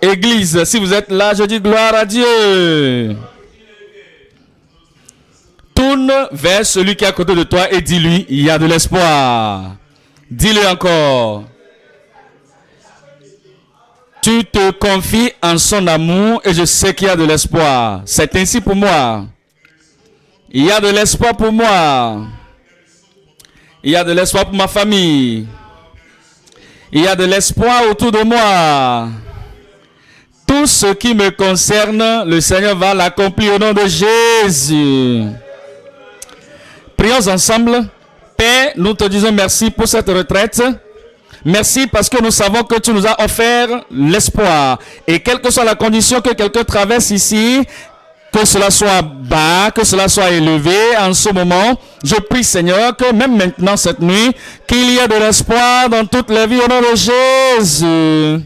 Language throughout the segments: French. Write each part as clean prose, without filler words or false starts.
Église, si vous êtes là, je dis gloire à Dieu. Tourne vers celui qui est à côté de toi et dis-lui, il y a de l'espoir. Dis-le encore. Tu te confies en son amour et je sais qu'il y a de l'espoir. C'est ainsi pour moi. Il y a de l'espoir pour moi. Il y a de l'espoir pour ma famille. Il y a de l'espoir autour de moi. Tout ce qui me concerne, le Seigneur va l'accomplir au nom de Jésus. Prions ensemble. Père, nous te disons merci pour cette retraite. Merci parce que nous savons que tu nous as offert l'espoir. Et quelle que soit la condition que quelqu'un traverse ici, que cela soit bas, que cela soit élevé en ce moment, je prie Seigneur que même maintenant cette nuit, qu'il y ait de l'espoir dans toutes les vies au nom de Jésus.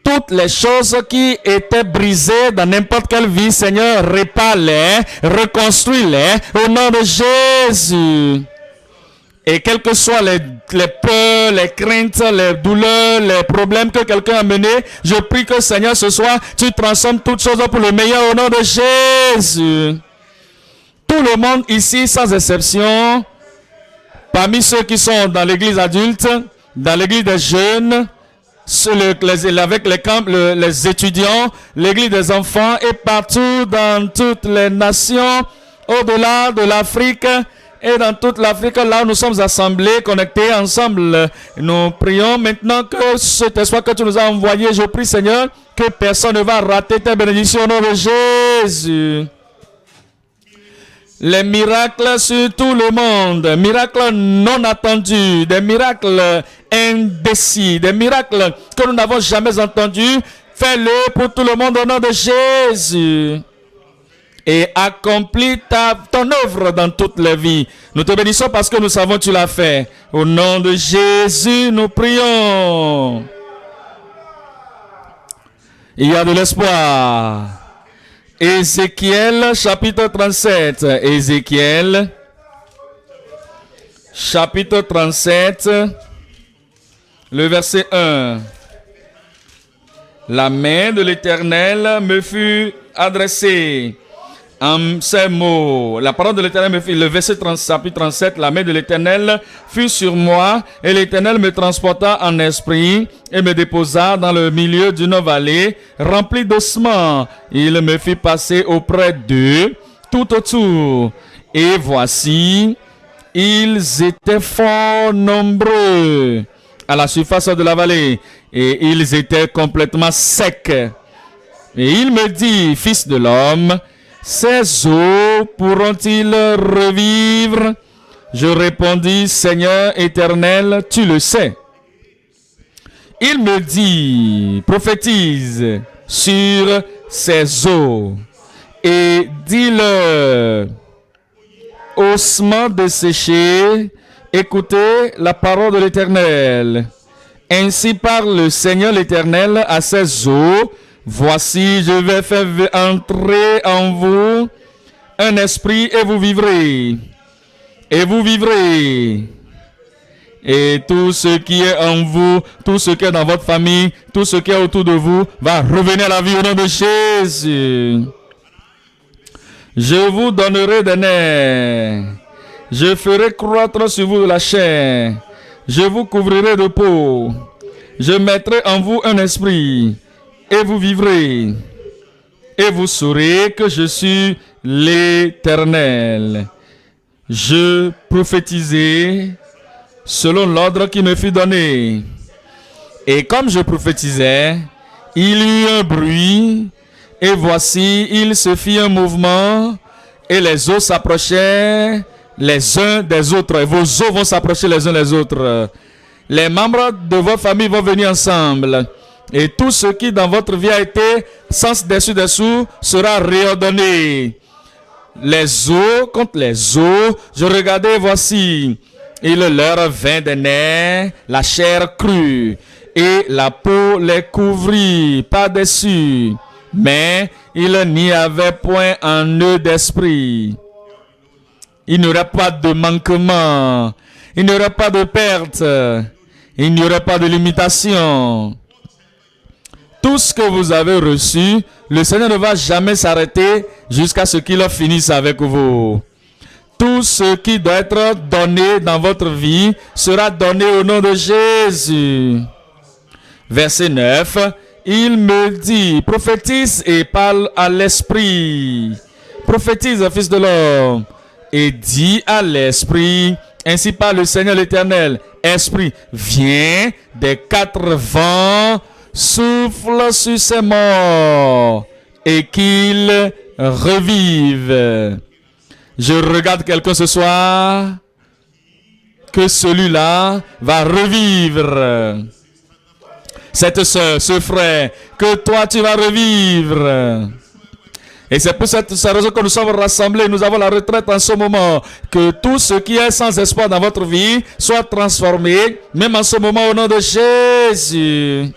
Toutes les choses qui étaient brisées dans n'importe quelle vie, Seigneur, répare-les, reconstruis-les au nom de Jésus. Et quelles que soient les peurs, les craintes, les douleurs, les problèmes que quelqu'un a menés, je prie que Seigneur, ce soir, tu transformes toutes choses pour le meilleur au nom de Jésus. Tout le monde ici, sans exception, parmi ceux qui sont dans l'église adulte, dans l'église des jeunes, avec les camps, les étudiants, l'église des enfants et partout dans toutes les nations, au-delà de l'Afrique, et dans toute l'Afrique, là où nous sommes assemblés, connectés ensemble, nous prions maintenant que cet espoir que tu nous as envoyé, je prie Seigneur, que personne ne va rater tes bénédictions au nom de Jésus. Les miracles sur tout le monde, miracles non attendus, des miracles indécis, des miracles que nous n'avons jamais entendus, fais-le pour tout le monde au nom de Jésus. Et accomplis ton œuvre dans toutes les vies. Nous te bénissons parce que nous savons que tu l'as fait. Au nom de Jésus, nous prions. Il y a de l'espoir. Ézéchiel, chapitre 37. Ézéchiel, chapitre 37, le verset 1. La main de l'Éternel me fut adressée. En ces mots, la parole de l'Éternel me fit, le verset 30, chapitre 37, la main de l'Éternel fut sur moi, et l'Éternel me transporta en esprit, et me déposa dans le milieu d'une vallée, remplie d'ossements. Il me fit passer auprès d'eux, tout autour. Et voici, ils étaient fort nombreux à la surface de la vallée, et ils étaient complètement secs. Et il me dit, fils de l'homme, ces eaux pourront-ils revivre? Je répondis, Seigneur éternel, tu le sais. Il me dit, prophétise sur ces eaux et dis-leur, ossements desséchés, écoutez la parole de l'Éternel. Ainsi parle le Seigneur l'Éternel à ces eaux. Voici, je vais faire entrer en vous un esprit et vous vivrez. Et vous vivrez. Et tout ce qui est en vous, tout ce qui est dans votre famille, tout ce qui est autour de vous va revenir à la vie au nom de Jésus. Je vous donnerai des nerfs. Je ferai croître sur vous de la chair. Je vous couvrirai de peau. Je mettrai en vous un esprit. Et vous vivrez, et vous saurez que je suis l'Éternel. Je prophétisai selon l'ordre qui me fut donné. Et comme je prophétisais, il y eut un bruit, et voici, il se fit un mouvement, et les eaux s'approchaient les uns des autres. Et vos os vont s'approcher les uns des autres. Les membres de votre famille vont venir ensemble. Et tout ce qui dans votre vie a été sens dessus sera réordonné. Les eaux contre les eaux, je regardais, voici, il leur vint des nerfs, la chair crue, et la peau les couvrit par-dessus. Mais il n'y avait point en eux d'esprit. Il n'y aurait pas de manquement, il n'y aurait pas de perte, il n'y aurait pas de limitation. Tout ce que vous avez reçu, le Seigneur ne va jamais s'arrêter jusqu'à ce qu'il finisse avec vous. Tout ce qui doit être donné dans votre vie sera donné au nom de Jésus. Verset 9, il me dit, prophétise et parle à l'esprit. Prophétise, fils de l'homme, et dis à l'esprit, ainsi parle le Seigneur l'Éternel, esprit, viens des 4 vents, souffle sur ces morts et qu'ils revivent. Je regarde quelqu'un ce soir, que celui-là va revivre. Cette soeur, ce frère, que toi tu vas revivre. Et c'est pour cette raison que nous sommes rassemblés, nous avons la retraite en ce moment. Que tout ce qui est sans espoir dans votre vie soit transformé, même en ce moment au nom de Jésus.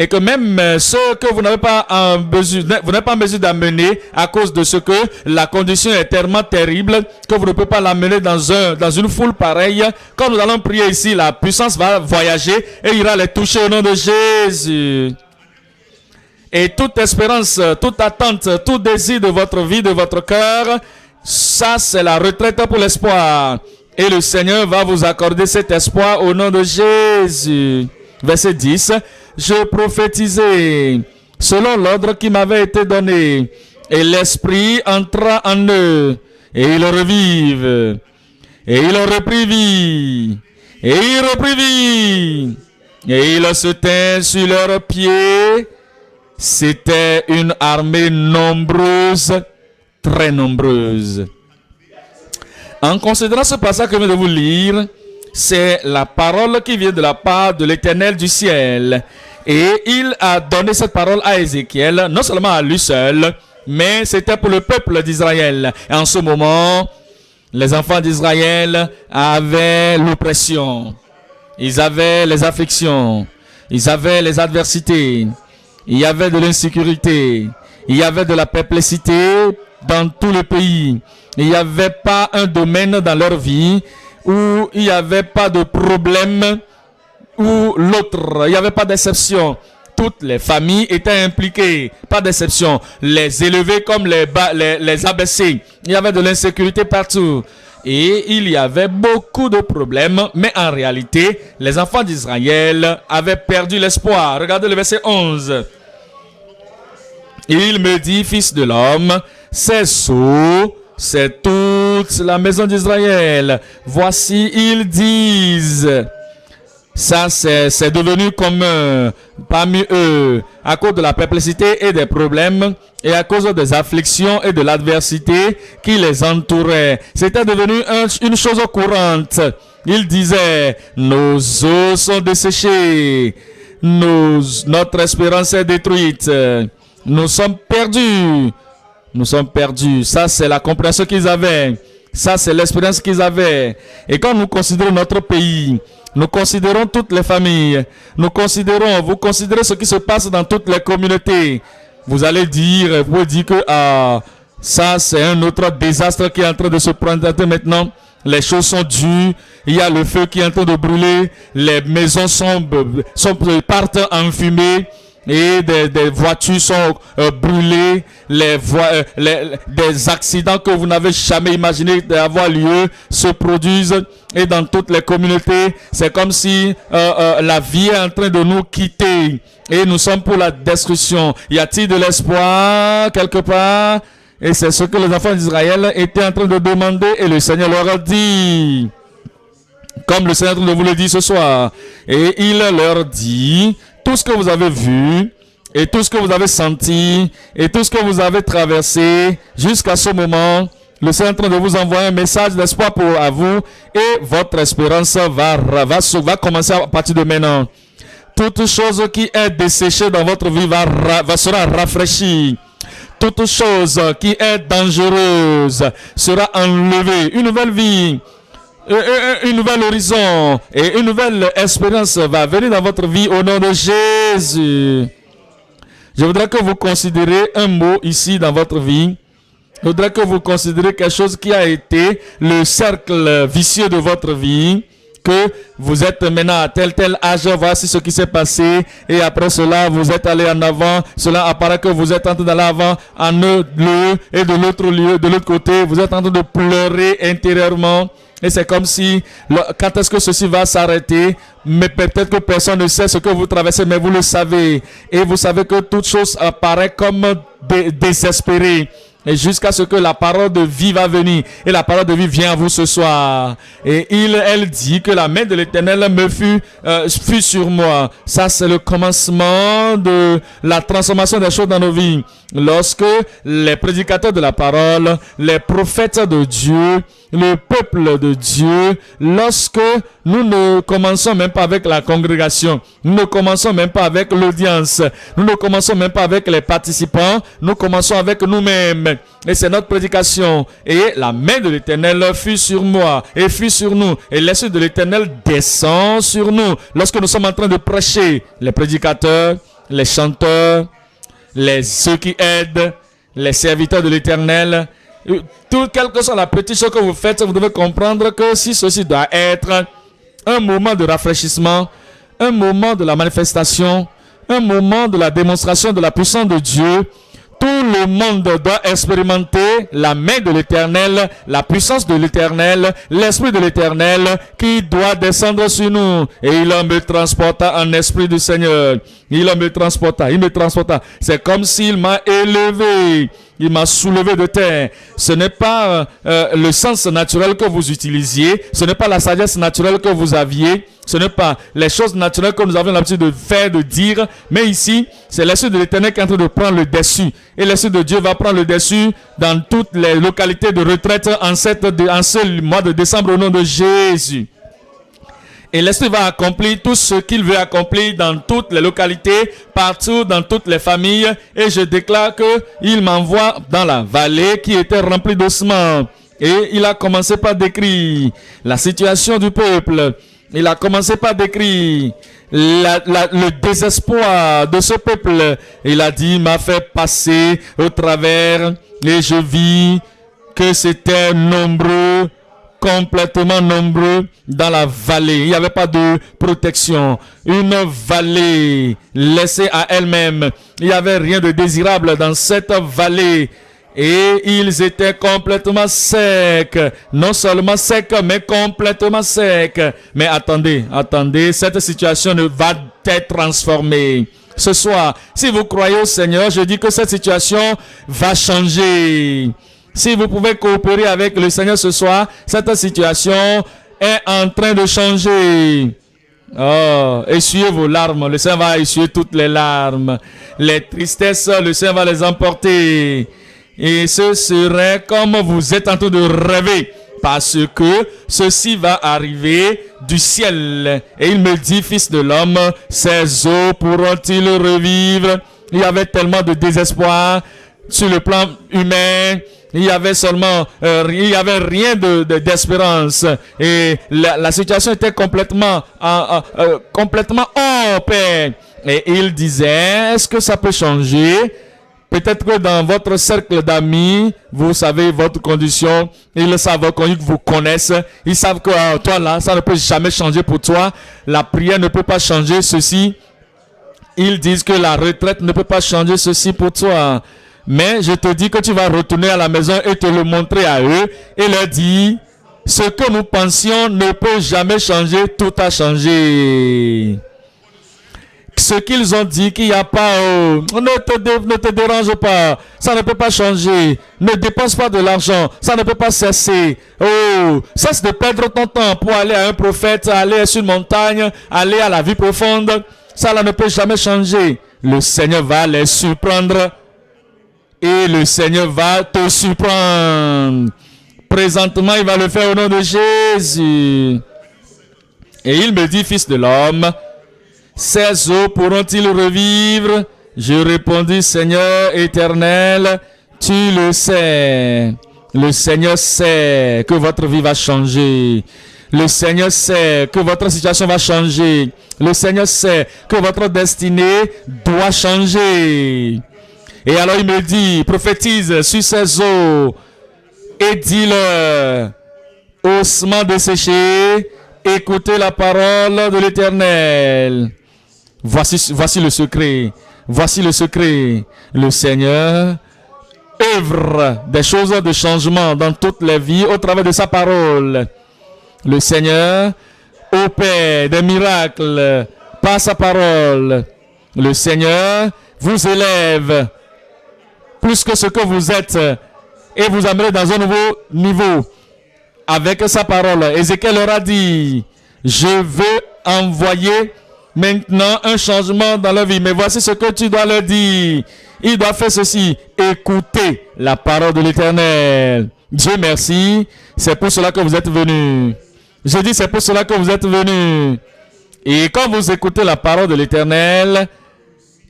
Et que même ceux que vous n'avez pas en mesure d'amener à cause de ce que la condition est tellement terrible que vous ne pouvez pas l'amener dans une foule pareille. Quand nous allons prier ici, la puissance va voyager et ira les toucher au nom de Jésus. Et toute espérance, toute attente, tout désir de votre vie, de votre cœur, ça c'est la retraite pour l'espoir. Et le Seigneur va vous accorder cet espoir au nom de Jésus. Verset 10. Je prophétisais selon l'ordre qui m'avait été donné, et l'esprit entra en eux, et ils revivent, et ils reprit vie, et ils reprit vie, et ils se tinrent sur leurs pieds. C'était une armée nombreuse, très nombreuse. En considérant ce passage que je viens de vous lire, c'est la parole qui vient de la part de l'Éternel du ciel. Et il a donné cette parole à Ézéchiel, non seulement à lui seul, mais c'était pour le peuple d'Israël. Et en ce moment, les enfants d'Israël avaient l'oppression. Ils avaient les afflictions. Ils avaient les adversités. Il y avait de l'insécurité. Il y avait de la perplexité dans tout le pays. Il n'y avait pas un domaine dans leur vie où il n'y avait pas de problème ou l'autre. Il n'y avait pas d'exception. Toutes les familles étaient impliquées. Pas d'exception. Les élevés comme les abaissés. Il y avait de l'insécurité partout. Et il y avait beaucoup de problèmes. Mais en réalité, les enfants d'Israël avaient perdu l'espoir. Regardez le verset 11. Il me dit, fils de l'homme, ces sceaux, c'est toute la maison d'Israël. Voici, ils disent. Ça, c'est devenu commun parmi eux à cause de la perplexité et des problèmes et à cause des afflictions et de l'adversité qui les entourait. C'était devenu une chose courante. Ils disaient, nos os sont desséchés, notre espérance est détruite, nous sommes perdus. Nous sommes perdus. Ça, c'est la compréhension qu'ils avaient. Ça, c'est l'expérience qu'ils avaient. Et quand nous considérons notre pays, nous considérons toutes les familles, vous considérez ce qui se passe dans toutes les communautés, vous allez dire, vous pouvez dire que ça, c'est un autre désastre qui est en train de se prendre maintenant. Les choses sont dures, il y a le feu qui est en train de brûler, les maisons partent en fumée. Et des voitures sont brûlées, des accidents que vous n'avez jamais imaginé d'avoir lieu se produisent. Et dans toutes les communautés, c'est comme si la vie est en train de nous quitter. Et nous sommes pour la destruction. Y a-t-il de l'espoir quelque part? Et c'est ce que les enfants d'Israël étaient en train de demander. Et le Seigneur leur a dit, comme le Seigneur vous le dit ce soir. Et il leur dit, tout ce que vous avez vu, et tout ce que vous avez senti, et tout ce que vous avez traversé, jusqu'à ce moment, le Seigneur est en train de vous envoyer un message d'espoir à vous, et votre espérance va commencer à partir de maintenant. Toute chose qui est desséchée dans votre vie sera rafraîchie. Toute chose qui est dangereuse sera enlevée. Une nouvelle vie. Un nouvel horizon et une nouvelle espérance va venir dans votre vie au nom de Jésus. Je voudrais que vous considérez un mot ici dans votre vie. Je voudrais que vous considérez quelque chose qui a été le cercle vicieux de votre vie, que vous êtes maintenant à tel âge, voici ce qui s'est passé, et après cela, vous êtes allé en avant, cela apparaît que vous êtes en train d'aller avant, en un lieu, et de l'autre lieu, de l'autre côté, vous êtes en train de pleurer intérieurement, et c'est comme si, quand est-ce que ceci va s'arrêter, mais peut-être que personne ne sait ce que vous traversez, mais vous le savez, et vous savez que toute chose apparaît comme désespérée. Et jusqu'à ce que la parole de vie va venir. Et la parole de vie vient à vous ce soir. Et elle dit que la main de l'Éternel me fut sur moi. Ça, c'est le commencement de la transformation des choses dans nos vies. Lorsque les prédicateurs de la parole, les prophètes de Dieu, le peuple de Dieu, lorsque nous ne commençons même pas avec la congrégation, nous ne commençons même pas avec l'audience, nous ne commençons même pas avec les participants, nous commençons avec nous-mêmes. Et c'est notre prédication. Et la main de l'Éternel fut sur moi et fut sur nous. Et l'Esprit de l'Éternel descend sur nous. Lorsque nous sommes en train de prêcher, les prédicateurs, les chanteurs, ceux qui aident, les serviteurs de l'Éternel, quelle que soit la petite chose que vous faites, vous devez comprendre que si ceci doit être un moment de rafraîchissement, un moment de la manifestation, un moment de la démonstration de la puissance de Dieu, tout le monde doit expérimenter la main de l'Éternel, la puissance de l'Éternel, l'Esprit de l'Éternel qui doit descendre sur nous. Et il me transporta en Esprit du Seigneur. Il me transporta. C'est comme s'il m'a élevé. Il m'a soulevé de terre. Ce n'est pas le sens naturel que vous utilisiez. Ce n'est pas la sagesse naturelle que vous aviez. Ce n'est pas les choses naturelles que nous avons l'habitude de faire, de dire. Mais ici, c'est l'Esprit de l'Éternel qui est en train de prendre le dessus. Et l'Esprit de Dieu va prendre le dessus dans toutes les localités de retraite en ce mois de décembre au nom de Jésus. Et l'Esprit va accomplir tout ce qu'il veut accomplir dans toutes les localités, partout, dans toutes les familles. Et je déclare qu'il m'envoie dans la vallée qui était remplie d'ossements. Et il a commencé par décrire la situation du peuple. Il a commencé par décrire le désespoir de ce peuple. Il a dit, il m'a fait passer au travers et je vis que c'était nombreux, complètement nombreux dans la vallée. Il n'y avait pas de protection. Une vallée laissée à elle-même. Il n'y avait rien de désirable dans cette vallée. Et ils étaient complètement secs. Non seulement secs, mais complètement secs. Mais attendez, cette situation va être transformée. Ce soir, si vous croyez au Seigneur, je dis que cette situation va changer. Si vous pouvez coopérer avec le Seigneur ce soir, cette situation est en train de changer. Oh, essuyez vos larmes. Le Seigneur va essuyer toutes les larmes. Les tristesses, le Seigneur va les emporter. Et ce serait comme vous êtes en train de rêver. Parce que ceci va arriver du ciel. Et il me dit, fils de l'homme, ces eaux pourront-ils revivre? Il y avait tellement de désespoir sur le plan humain. Il y avait seulement, il y avait rien d'espérance. Et la situation était complètement en paix. Et il disait, est-ce que ça peut changer? Peut-être que dans votre cercle d'amis, vous savez votre condition, ils savent qu'ils vous connaissent, ils savent que toi là, ça ne peut jamais changer pour toi, la prière ne peut pas changer ceci, ils disent que la retraite ne peut pas changer ceci pour toi, mais je te dis que tu vas retourner à la maison et te le montrer à eux et leur dire, ce que nous pensions ne peut jamais changer, tout a changé. Ce qu'ils ont dit qu'il n'y a pas, ne te dérange pas, ça ne peut pas changer, ne dépense pas de l'argent, ça ne peut pas cesser. Oh, cesse de perdre ton temps pour aller à un prophète, aller sur une montagne, aller à la vie profonde, ça là ne peut jamais changer. Le Seigneur va les surprendre et le Seigneur va te surprendre. Présentement, il va le faire au nom de Jésus. Et il me dit, fils de l'homme, ces eaux pourront-ils revivre? Je répondis, Seigneur éternel, tu le sais. Le Seigneur sait que votre vie va changer. Le Seigneur sait que votre situation va changer. Le Seigneur sait que votre destinée doit changer. Et alors il me dit, prophétise sur ces eaux et dis-leur, ossements desséchés, Écoutez la parole de l'Éternel. Voici le secret. Voici le secret. Le Seigneur œuvre des choses de changement dans toutes les vies au travers de sa parole. Le Seigneur opère des miracles par sa parole. Le Seigneur vous élève plus que ce que vous êtes et vous amène dans un nouveau niveau avec sa parole. Ézéchiel leur a dit, je veux envoyer maintenant un changement dans leur vie. Mais voici ce que tu dois leur dire. Il doit faire ceci. Écoutez la parole de l'Éternel. Dieu merci. C'est pour cela que vous êtes venus. Je dis c'est pour cela que vous êtes venus. Et quand vous écoutez la parole de l'Éternel,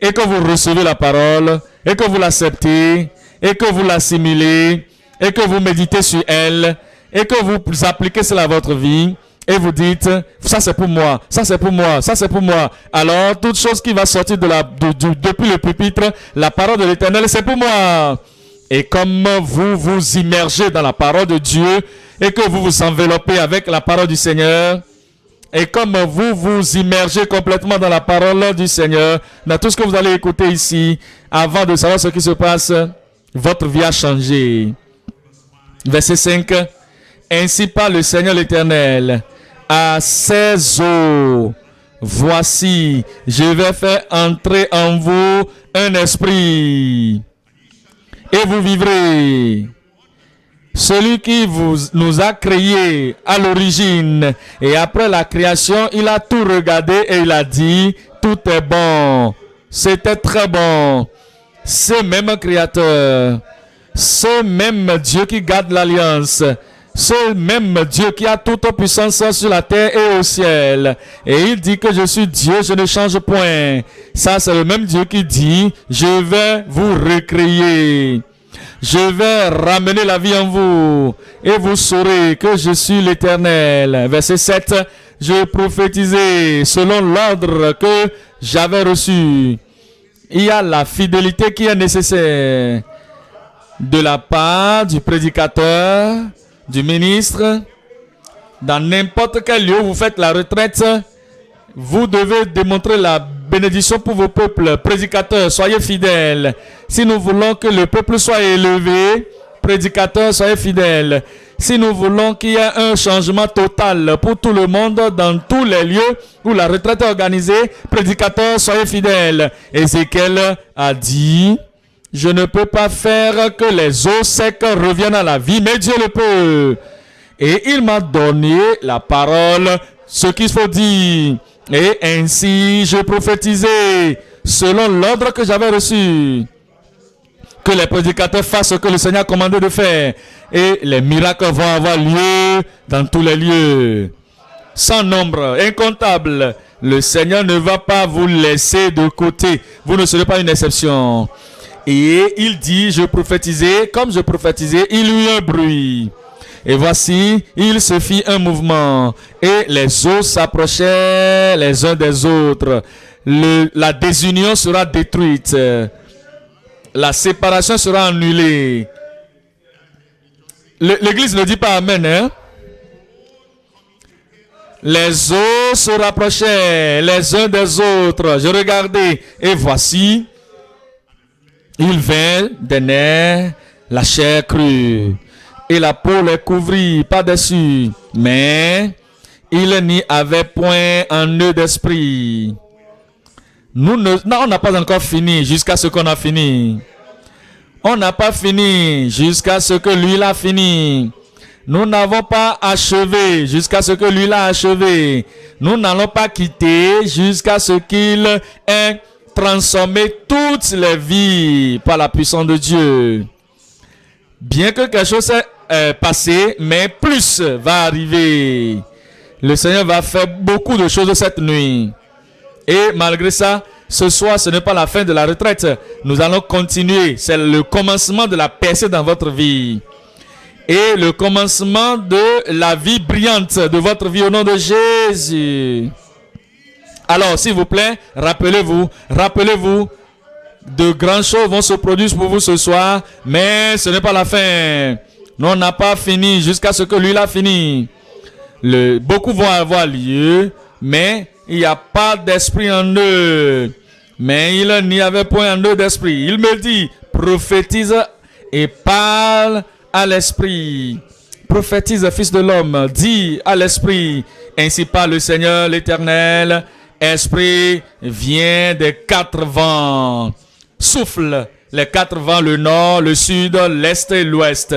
et que vous recevez la parole, et que vous l'acceptez, et que vous l'assimilez, et que vous méditez sur elle, et que vous appliquez cela à votre vie, et vous dites, ça c'est pour moi, ça c'est pour moi, ça c'est pour moi. Alors, toute chose qui va sortir depuis le pupitre, la parole de l'Éternel, c'est pour moi. Et comme vous vous immergez dans la parole de Dieu, et que vous vous enveloppez avec la parole du Seigneur, et comme vous vous immergez complètement dans la parole du Seigneur, dans tout ce que vous allez écouter ici, avant de savoir ce qui se passe, votre vie a changé. Verset 5. Ainsi parle le Seigneur l'Éternel à ses eaux. Voici, je vais faire entrer en vous un esprit, et vous vivrez. Celui qui nous a créés à l'origine et après la création, il a tout regardé et il a dit, tout est bon. C'était très bon. Ce même Créateur, ce même Dieu qui garde l'alliance, ce même Dieu qui a toute puissance sur la terre et au ciel. Et il dit que je suis Dieu, je ne change point. Ça, c'est le même Dieu qui dit, je vais vous recréer. Je vais ramener la vie en vous et vous saurez que je suis l'Éternel. Verset 7. Je prophétisais selon l'ordre que j'avais reçu. Il y a la fidélité qui est nécessaire de la part du prédicateur, du ministre. Dans n'importe quel lieu où vous faites la retraite, vous devez démontrer la bénédiction pour vos peuples. Prédicateurs, soyez fidèles. Si nous voulons que le peuple soit élevé, prédicateurs, soyez fidèles. Si nous voulons qu'il y ait un changement total pour tout le monde dans tous les lieux où la retraite est organisée, prédicateurs, soyez fidèles. Ézéchiel a dit, je ne peux pas faire que les eaux secs reviennent à la vie, mais Dieu le peut. Et il m'a donné la parole, ce qu'il faut dire. Et ainsi, je prophétisais selon l'ordre que j'avais reçu. Que les prédicateurs fassent ce que le Seigneur a commandé de faire. Et les miracles vont avoir lieu dans tous les lieux. Sans nombre, incontable. Le Seigneur ne va pas vous laisser de côté. Vous ne serez pas une exception. Et il dit, je prophétisais, comme je prophétisais, il y eut un bruit. Et voici, il se fit un mouvement, et les eaux s'approchaient les uns des autres. La désunion sera détruite. La séparation sera annulée. L'église ne dit pas Amen, hein? Les eaux se rapprochaient les uns des autres. Je regardais, et voici, il vint des nerfs, la chair crue. Et la peau les couvrit par-dessus, mais il n'y avait point en eux d'esprit. On n'a pas encore fini jusqu'à ce qu'on a fini. On n'a pas fini jusqu'à ce que lui l'a fini. Nous n'avons pas achevé jusqu'à ce que lui l'a achevé. Nous n'allons pas quitter jusqu'à ce qu'il ait transformé toutes les vies par la puissance de Dieu. Bien que quelque chose est passé, mais plus va arriver. Le Seigneur va faire beaucoup de choses cette nuit. Et malgré ça, ce soir, ce n'est pas la fin de la retraite. Nous allons continuer. C'est le commencement de la percée dans votre vie. Et le commencement de la vie brillante de votre vie au nom de Jésus. Alors, s'il vous plaît, rappelez-vous, de grandes choses vont se produire pour vous ce soir, mais ce n'est pas la fin. Nous, on n'a pas fini jusqu'à ce que lui l'a fini. Beaucoup vont avoir lieu, mais il n'y a pas d'esprit en eux. Mais il n'y avait point en eux d'esprit. Il me dit, prophétise et parle à l'esprit. Prophétise, fils de l'homme, dis à l'esprit, ainsi parle le Seigneur l'Éternel. Esprit vient des 4 vents. Souffle les 4 vents, le nord, le sud, l'est et l'ouest.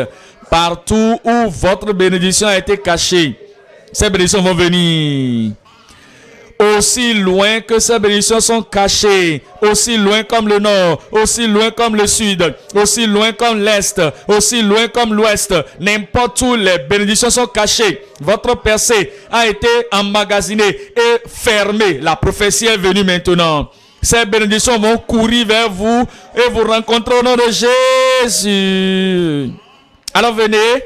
Partout où votre bénédiction a été cachée, ces bénédictions vont venir. Aussi loin que ces bénédictions sont cachées, aussi loin comme le nord, aussi loin comme le sud, aussi loin comme l'est, aussi loin comme l'ouest, n'importe où les bénédictions sont cachées, votre percée a été emmagasinée et fermée. La prophétie est venue maintenant. Ces bénédictions vont courir vers vous et vous rencontrer au nom de Jésus. Alors venez,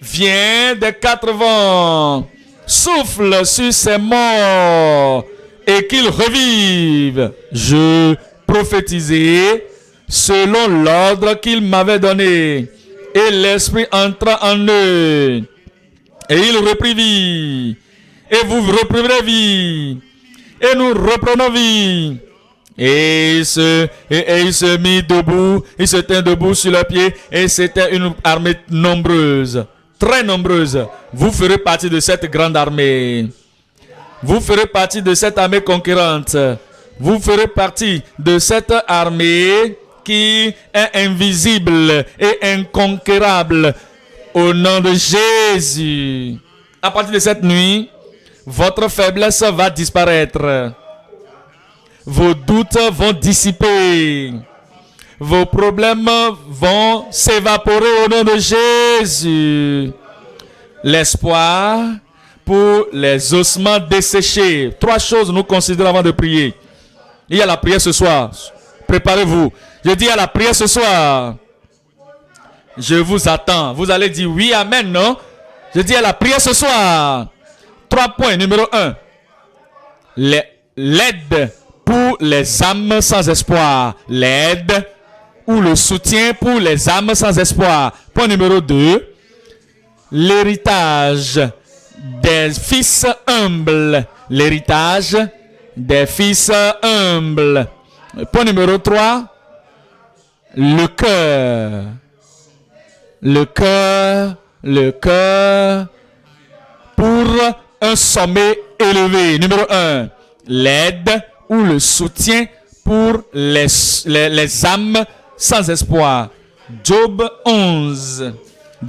viens des 4 vents. Souffle sur ces morts et qu'ils revivent. Je prophétisais selon l'ordre qu'il m'avait donné. Et l'esprit entra en eux. Et il reprit vie. Et vous reprendrez vie. Et nous reprenons vie. Et il se mit debout. Il se tint debout sur leurs pieds. Et c'était une armée nombreuse. Très nombreuse. Vous ferez partie de cette grande armée. Vous ferez partie de cette armée conquérante. Vous ferez partie de cette armée qui est invisible et inconquérable au nom de Jésus. À partir de cette nuit, votre faiblesse va disparaître. Vos doutes vont dissiper. Vos problèmes vont s'évaporer au nom de Jésus. L'espoir pour les ossements desséchés. 3 choses nous considérons avant de prier. Il y a la prière ce soir. Préparez-vous. Je dis à la prière ce soir. Je vous attends. Vous allez dire oui, amen, non? Je dis à la prière ce soir. 3 points. Numéro 1. L'aide pour les âmes sans espoir. L'aide ou le soutien pour les âmes sans espoir. Point numéro 2. L'héritage des fils humbles. L'héritage des fils humbles. Point numéro 3. Le cœur. Le cœur pour un sommet élevé. Numéro 1. L'aide ou le soutien pour les âmes sans espoir. Job 11.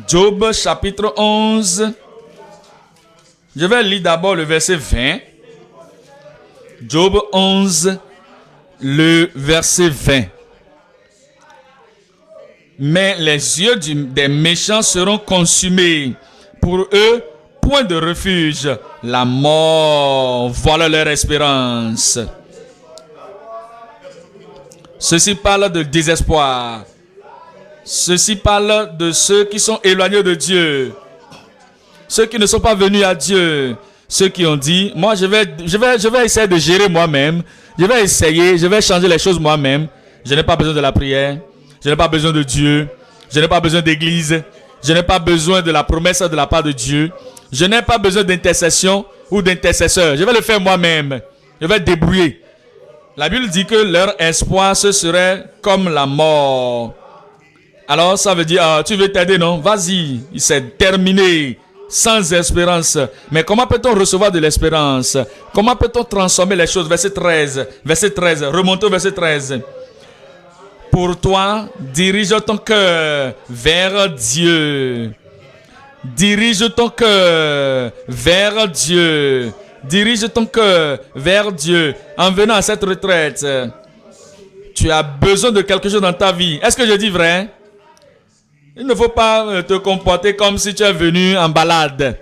Job chapitre 11. Je vais lire d'abord le verset 20. Job 11, le verset 20. Mais les yeux des méchants seront consumés. Pour eux, point de refuge. La mort, voilà leur espérance. Ceci parle de désespoir. Ceci parle de ceux qui sont éloignés de Dieu. Ceux qui ne sont pas venus à Dieu. Ceux qui ont dit, moi je vais essayer de gérer moi-même. Je vais changer les choses moi-même. Je n'ai pas besoin de la prière. Je n'ai pas besoin de Dieu. Je n'ai pas besoin d'église. Je n'ai pas besoin de la promesse de la part de Dieu. Je n'ai pas besoin d'intercession ou d'intercesseur. Je vais le faire moi-même. Je vais débrouiller. La Bible dit que leur espoir, ce serait comme la mort. Alors ça veut dire, tu veux t'aider, non? Vas-y, c'est terminé. Sans espérance. Mais comment peut-on recevoir de l'espérance? Comment peut-on transformer les choses? Verset 13. Verset 13. Remontons au verset 13. Pour toi, dirige ton cœur vers Dieu. Dirige ton cœur vers Dieu. Dirige ton cœur vers Dieu. En venant à cette retraite, tu as besoin de quelque chose dans ta vie. Est-ce que je dis vrai? Il ne faut pas te comporter comme si tu es venu en balade.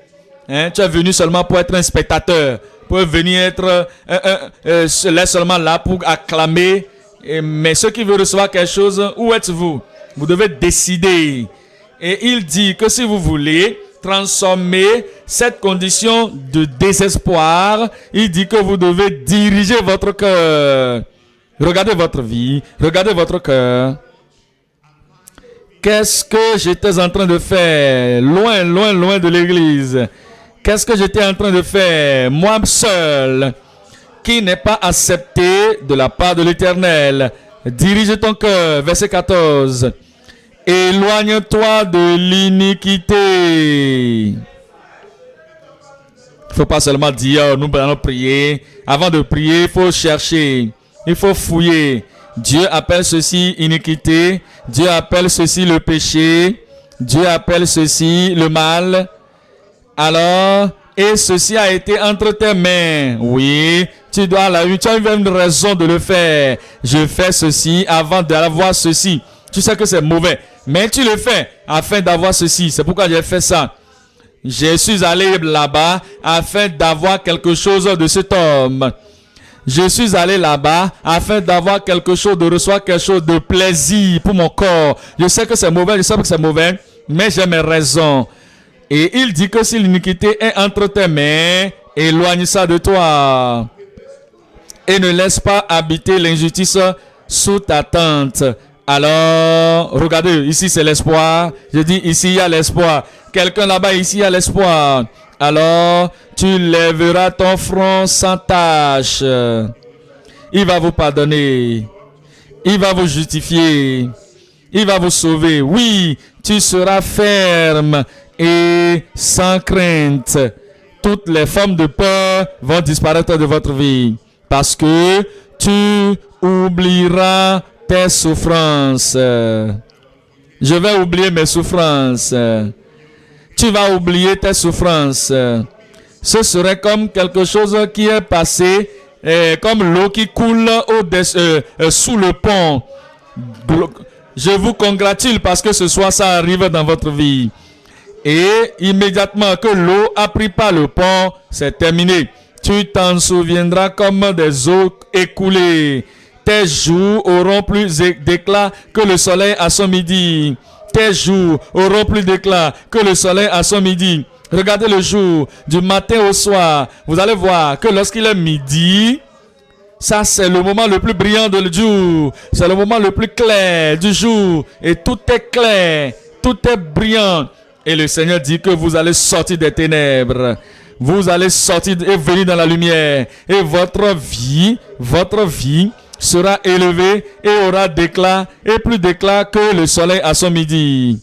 Tu es venu seulement pour être un spectateur. Pour venir être seulement là pour acclamer. Mais ceux qui veulent recevoir quelque chose, où êtes-vous? Vous devez décider. Et il dit que si vous voulez transformer cette condition de désespoir, il dit que vous devez diriger votre cœur. Regardez votre vie. Regardez votre cœur. Qu'est-ce que j'étais en train de faire? Loin, loin, loin de l'église. Qu'est-ce que j'étais en train de faire, moi seul, qui n'ai pas accepté de la part de l'Éternel? Dirige ton cœur, verset 14. Éloigne-toi de l'iniquité. Il ne faut pas seulement dire, nous allons prier. Avant de prier, il faut chercher, il faut fouiller. Dieu appelle ceci iniquité, Dieu appelle ceci le péché, Dieu appelle ceci le mal. Alors, et ceci a été entre tes mains. Oui, tu as une raison de le faire. Je fais ceci avant d'avoir ceci. Tu sais que c'est mauvais, mais tu le fais afin d'avoir ceci. C'est pourquoi j'ai fait ça. Je suis allé là-bas afin d'avoir quelque chose de cet homme. Je suis allé là-bas afin d'avoir quelque chose, de recevoir quelque chose de plaisir pour mon corps. Je sais que c'est mauvais, je sais que c'est mauvais, mais j'ai mes raisons. Et il dit que si l'iniquité est entre tes mains, éloigne ça de toi. Et ne laisse pas habiter l'injustice sous ta tente. Alors, regardez, ici c'est l'espoir. Je dis, ici il y a l'espoir. Quelqu'un là-bas, ici il y a l'espoir. Alors, tu lèveras ton front sans tache. Il va vous pardonner. Il va vous justifier. Il va vous sauver. Oui, tu seras ferme et sans crainte. Toutes les formes de peur vont disparaître de votre vie. Parce que tu oublieras tes souffrances. Je vais oublier mes souffrances. Tu vas oublier tes souffrances. Ce serait comme quelque chose qui est passé, comme l'eau qui coule sous le pont. Je vous congratule parce que ce soir ça arrive dans votre vie. Et immédiatement que l'eau a pris par le pont, c'est terminé. Tu t'en souviendras comme des eaux écoulées. Tes joues auront plus d'éclat que le soleil à son midi. Tes joues auront plus d'éclat que le soleil à son midi. Regardez le jour, du matin au soir. Vous allez voir que lorsqu'il est midi, ça c'est le moment le plus brillant du jour. C'est le moment le plus clair du jour. Et tout est clair, tout est brillant. Et le Seigneur dit que vous allez sortir des ténèbres. Vous allez sortir et venir dans la lumière. Et votre vie sera élevée et aura d'éclat et plus d'éclat que le soleil à son midi.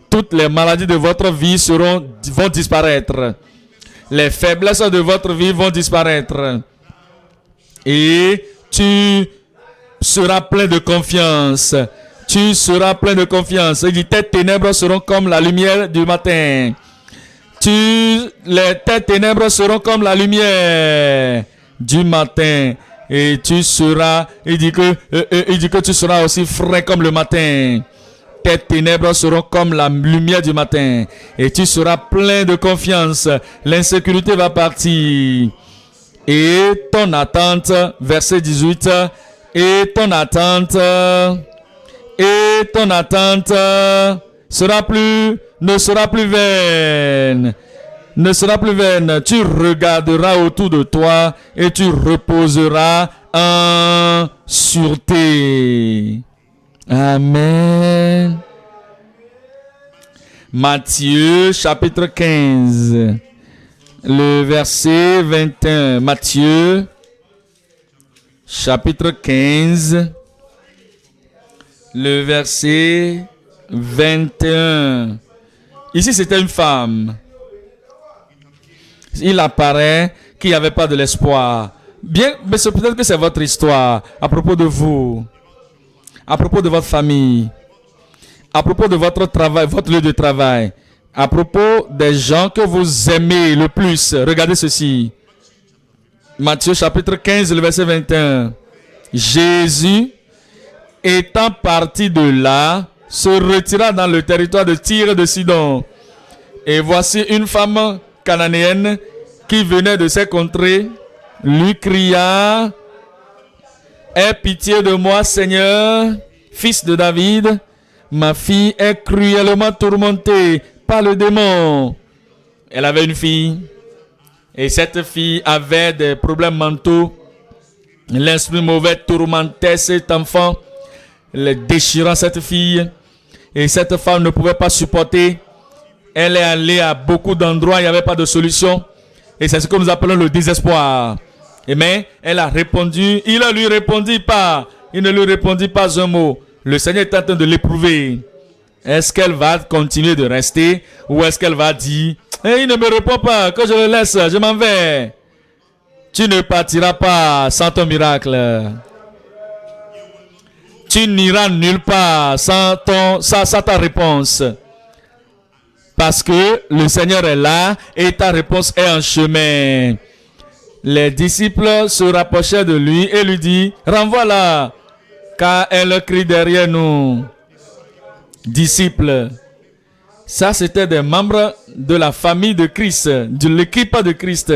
Toutes les maladies de votre vie vont disparaître. Les faiblesses de votre vie vont disparaître. Et tu seras plein de confiance. Tu seras plein de confiance. Il dit, tes ténèbres seront comme la lumière du matin. Tes ténèbres seront comme la lumière du matin. Et tu seras, il dit que tu seras aussi frais comme le matin. Tes ténèbres seront comme la lumière du matin. Et tu seras plein de confiance. L'insécurité va partir. Et ton attente, verset 18, et ton attente ne sera plus vaine. Ne sera plus vaine. Tu regarderas autour de toi et tu reposeras en sûreté. Amen. Matthieu chapitre 15, le verset 21. Matthieu chapitre 15, le verset 21. Ici, c'était une femme. Il apparaît qu'il n'y avait pas de l'espoir. Bien, mais c'est peut-être que c'est votre histoire à propos de vous, à propos de votre famille, à propos de votre travail, votre lieu de travail, à propos des gens que vous aimez le plus. Regardez ceci. Matthieu chapitre 15, le verset 21. Jésus, étant parti de là, se retira dans le territoire de Tyr et de Sidon. Et voici une femme cananéenne qui venait de ces contrées, lui cria, « Aie pitié de moi, Seigneur, fils de David, ma fille est cruellement tourmentée par le démon. » Elle avait une fille, et cette fille avait des problèmes mentaux. L'esprit mauvais tourmentait cet enfant, déchirant cette fille, et cette femme ne pouvait pas supporter. Elle est allée à beaucoup d'endroits, il n'y avait pas de solution. Et c'est ce que nous appelons le désespoir. Mais elle a répondu, il ne lui répondit pas. Il ne lui répondit pas un mot. Le Seigneur est en train de l'éprouver. Est-ce qu'elle va continuer de rester ou est-ce qu'elle va dire, il ne me répond pas, que je le laisse, je m'en vais. Tu ne partiras pas sans ton miracle. Tu n'iras nulle part sans ta réponse. Parce que le Seigneur est là et ta réponse est en chemin. Les disciples se rapprochaient de lui et lui disent, renvoie-la, car elle crie derrière nous. Disciples. Ça, c'était des membres de la famille de Christ, de l'équipe de Christ.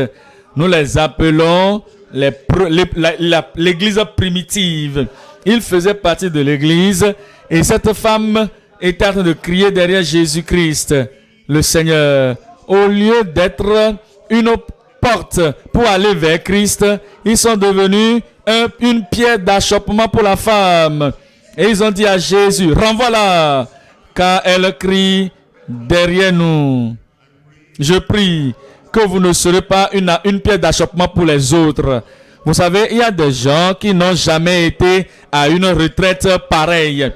Nous les appelons l'église primitive. Ils faisaient partie de l'église et cette femme était en train de crier derrière Jésus-Christ, le Seigneur. Au lieu d'être une porte pour aller vers Christ, ils sont devenus une pierre d'achoppement pour la femme. Et ils ont dit à Jésus, renvoie-la, car elle crie derrière nous. Je prie que vous ne serez pas une pierre d'achoppement pour les autres. Vous savez, il y a des gens qui n'ont jamais été à une retraite pareille.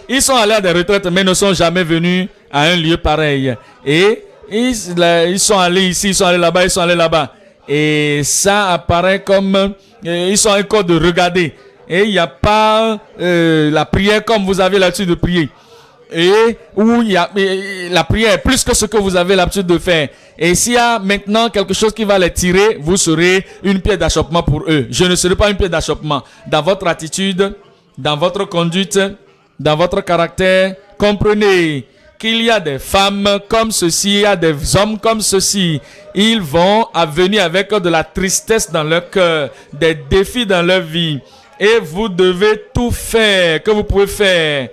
Ils sont allés à des retraites, mais ne sont jamais venus à un lieu pareil. Et ils sont allés ici, ils sont allés là-bas, ils sont allés là-bas. Et ça apparaît comme... ils sont encore de regarder. Et il n'y a pas la prière comme vous avez l'habitude de prier. Et où il y a la prière est plus que ce que vous avez l'habitude de faire. Et s'il y a maintenant quelque chose qui va les tirer, vous serez une pierre d'achoppement pour eux. Je ne serai pas une pierre d'achoppement. Dans votre attitude, dans votre conduite, dans votre caractère, comprenez qu'il y a des femmes comme ceci, il y a des hommes comme ceci. Ils vont venir avec de la tristesse dans leur cœur, des défis dans leur vie. Et vous devez tout faire que vous pouvez faire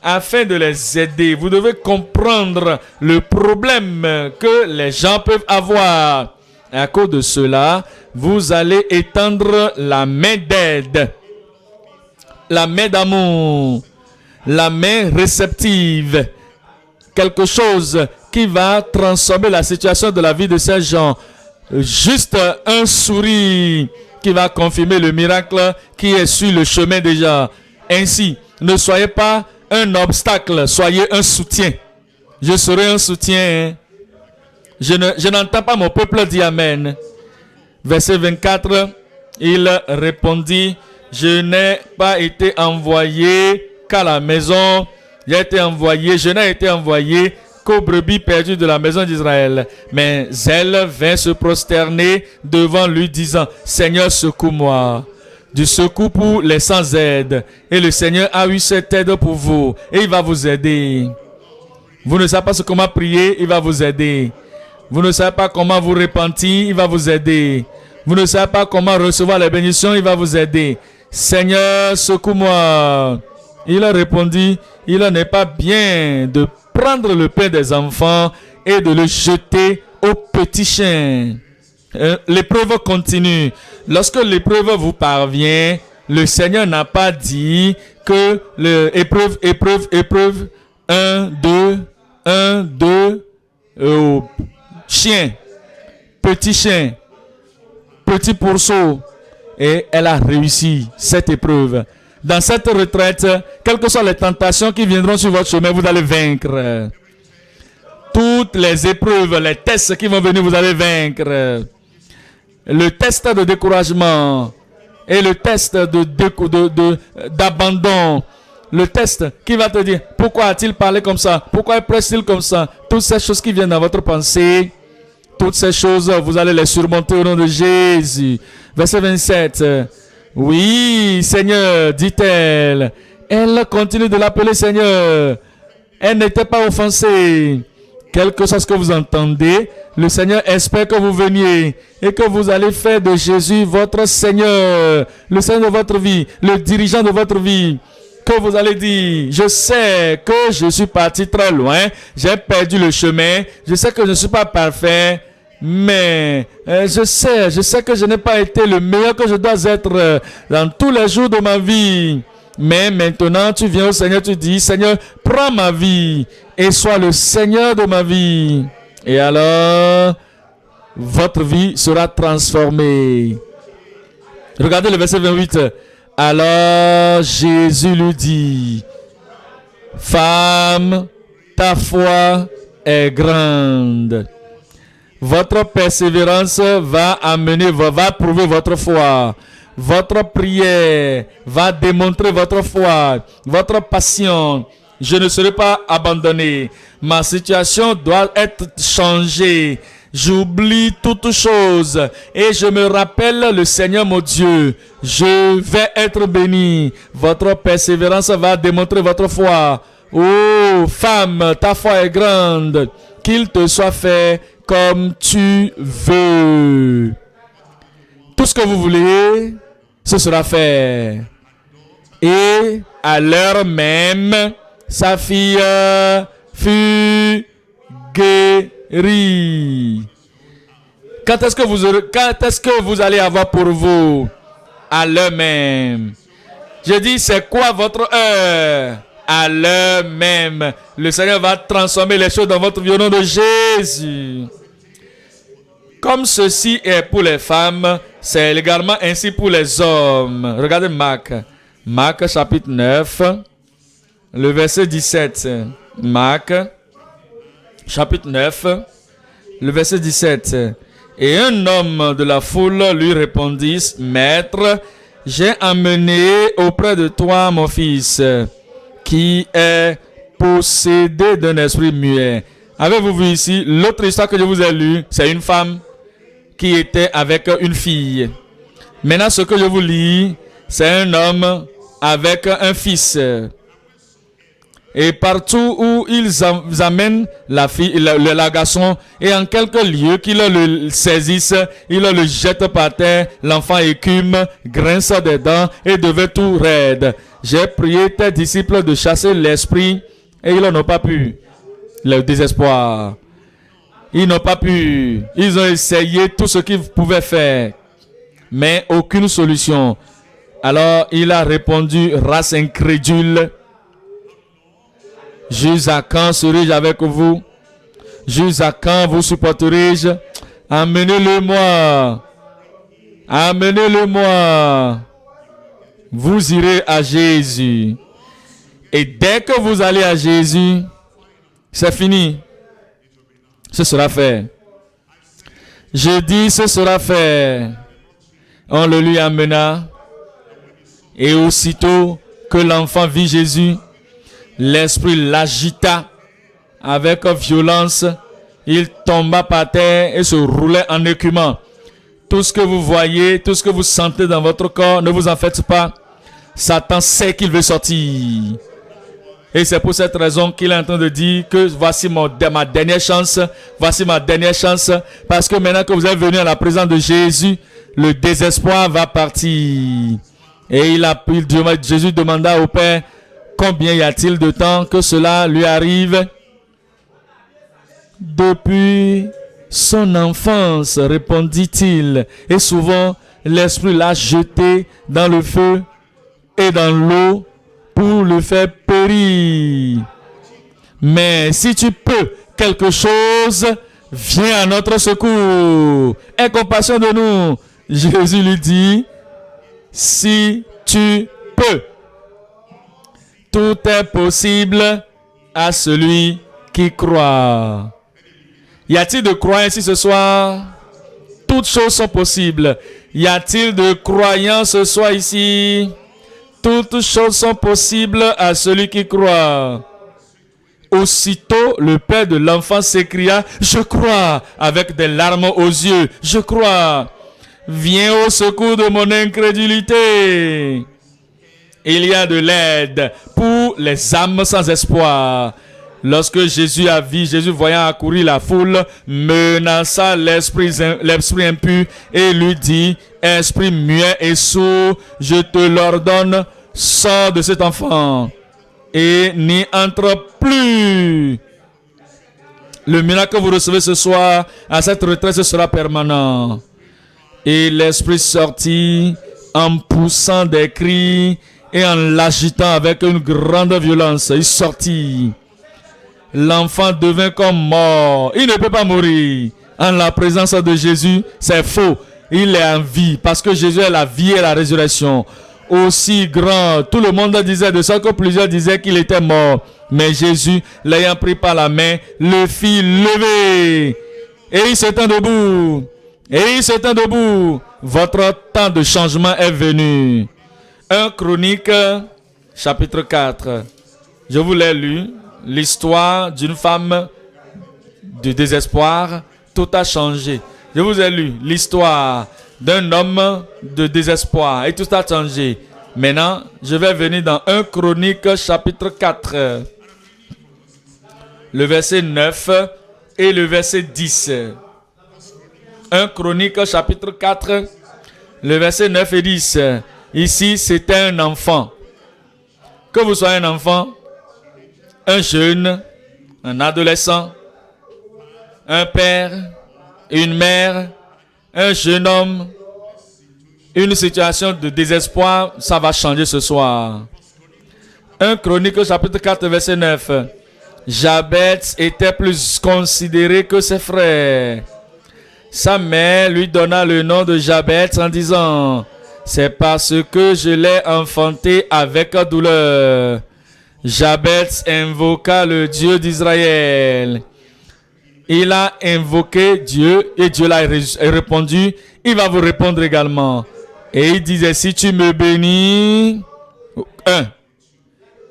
afin de les aider. Vous devez comprendre le problème que les gens peuvent avoir. Et à cause de cela, vous allez étendre la main d'aide, la main d'amour, la main réceptive. Quelque chose qui va transformer la situation de la vie de ces gens. Juste un sourire qui va confirmer le miracle qui est sur le chemin déjà. Ainsi, ne soyez pas un obstacle, soyez un soutien. Je serai un soutien. Je n'entends pas mon peuple dire Amen. Verset 24, il répondit, je n'ai pas été envoyé qu'à la maison. Je n'ai été envoyé qu'aux brebis perdues de la maison d'Israël. Mais elle vint se prosterner devant lui, disant, Seigneur, secours-moi. Du secours pour les sans aide. Et le Seigneur a eu cette aide pour vous. Et il va vous aider. Vous ne savez pas comment prier, il va vous aider. Vous ne savez pas comment vous repentir, il va vous aider. Vous ne savez pas comment recevoir les bénédictions, il va vous aider. Seigneur, secours-moi. Il a répondu, il n'est pas bien de prendre le pain des enfants et de le jeter aux petits chiens. L'épreuve continue. Lorsque l'épreuve vous parvient, le Seigneur n'a pas dit que épreuve, 1, 2, chien, petit pourceau. Et elle a réussi cette épreuve. Dans cette retraite, quelles que soient les tentations qui viendront sur votre chemin, vous allez vaincre. Toutes les épreuves, les tests qui vont venir, vous allez vaincre. Le test de découragement et le test d'abandon. Le test qui va te dire, pourquoi a-t-il parlé comme ça? Pourquoi presse-t-il comme ça? Toutes ces choses qui viennent dans votre pensée, toutes ces choses, vous allez les surmonter au nom de Jésus. Verset 27. Oui, Seigneur, dit-elle. Elle continue de l'appeler Seigneur. Elle n'était pas offensée. Quel que soit ce que vous entendez, le Seigneur espère que vous veniez et que vous allez faire de Jésus votre Seigneur, le Seigneur de votre vie, le dirigeant de votre vie. Que vous allez dire, je sais que je suis parti très loin, j'ai perdu le chemin, je sais que je ne suis pas parfait, mais je sais que je n'ai pas été le meilleur que je dois être dans tous les jours de ma vie. Mais maintenant, tu viens au Seigneur, tu dis, Seigneur, prends ma vie et sois le Seigneur de ma vie. Et alors, votre vie sera transformée. Regardez le verset 28. Alors, Jésus lui dit, femme, ta foi est grande. Votre persévérance va prouver votre foi. Votre prière va démontrer votre foi, votre passion. Je ne serai pas abandonné. Ma situation doit être changée. J'oublie toutes choses et je me rappelle le Seigneur mon Dieu. Je vais être béni. Votre persévérance va démontrer votre foi. Oh, femme, ta foi est grande. Qu'il te soit fait comme tu veux. Tout ce que vous voulez, ce sera fait. Et à l'heure même, sa fille fut guérie. Quand est-ce que vous allez avoir pour vous? À l'heure même. Je dis, c'est quoi votre heure? À l'heure même. Le Seigneur va transformer les choses dans votre vie au nom de Jésus. Comme ceci est pour les femmes, c'est également ainsi pour les hommes. Regardez Marc. Marc chapitre 9, le verset 17. Marc chapitre 9, le verset 17. Et un homme de la foule lui répondit, Maître, j'ai amené auprès de toi mon fils, qui est possédé d'un esprit muet. Avez-vous vu ici, l'autre histoire que je vous ai lue, c'est une femme qui était avec une fille. Maintenant, ce que je vous lis, c'est un homme avec un fils. Et partout où ils amènent la fille, le garçon, et en quelques lieux qu'ils le saisissent, ils le jettent par terre, l'enfant écume, grince des dents et devient tout raide. J'ai prié tes disciples de chasser l'esprit et ils n'ont pas pu. Le désespoir. Ils n'ont pas pu. Ils ont essayé tout ce qu'ils pouvaient faire, mais aucune solution. Alors il a répondu, race incrédule, jusqu'à quand serai-je avec vous? Jusqu'à quand vous supporterai-je? Amenez-le-moi. Amenez-le-moi. Vous irez à Jésus. Et dès que vous allez à Jésus, c'est fini. Ce sera fait. Je dis, ce sera fait. On le lui amena. Et aussitôt que l'enfant vit Jésus, l'esprit l'agita avec violence. Il tomba par terre et se roulait en écumant. Tout ce que vous voyez, tout ce que vous sentez dans votre corps, ne vous en faites pas. Satan sait qu'il veut sortir. Et c'est pour cette raison qu'il est en train de dire que voici ma dernière chance. Voici ma dernière chance. Parce que maintenant que vous êtes venu à la présence de Jésus, le désespoir va partir. Et Jésus demanda au Père, combien y a-t-il de temps que cela lui arrive? Depuis son enfance, répondit-il. Et souvent, l'esprit l'a jeté dans le feu et dans l'eau pour le faire périr. Mais si tu peux quelque chose, viens à notre secours. Aie compassion de nous. Jésus lui dit, si tu peux. Tout est possible à celui qui croit. Y a-t-il de croyants ici ce soir? Toutes choses sont possibles. Y a-t-il de croyants ce soir ici? Toutes choses sont possibles à celui qui croit. Aussitôt, le père de l'enfant s'écria, je crois, avec des larmes aux yeux. Je crois. Viens au secours de mon incrédulité. Il y a de l'aide pour les âmes sans espoir. Lorsque Jésus voyant accourir la foule, menaça l'esprit impur et lui dit, esprit muet et sourd, je te l'ordonne, sors de cet enfant et n'y entre plus. Le miracle que vous recevez ce soir à cette retraite, ce sera permanent. Et l'esprit sortit en poussant des cris et en l'agitant avec une grande violence, il sortit. L'enfant devint comme mort. Il ne peut pas mourir. En la présence de Jésus, c'est faux. Il est en vie parce que Jésus est la vie et la résurrection. Aussi grand, tout le monde disait de ça que plusieurs disaient qu'il était mort. Mais Jésus, l'ayant pris par la main, le fit lever. Et il se tint debout. Et il se tint debout. Votre temps de changement est venu. 1 Chronique, chapitre 4. Je vous l'ai lu. L'histoire d'une femme de désespoir. Tout a changé. Je vous ai lu l'histoire d'un homme de désespoir. Et tout a changé. Maintenant, je vais venir dans 1 Chronique, chapitre 4. Le verset 9 et le verset 10. 1 Chronique, chapitre 4, le verset 9 et 10. Ici, c'était un enfant. Que vous soyez un enfant, un jeune, un adolescent, un père, une mère, un jeune homme, une situation de désespoir, ça va changer ce soir. 1 Chronique, chapitre 4, verset 9. Jabez était plus considéré que ses frères. Sa mère lui donna le nom de Jabez en disant: c'est parce que je l'ai enfanté avec douleur. Jabez invoqua le Dieu d'Israël. Il a invoqué Dieu et Dieu l'a répondu. Il va vous répondre également. Et il disait: si tu me bénis,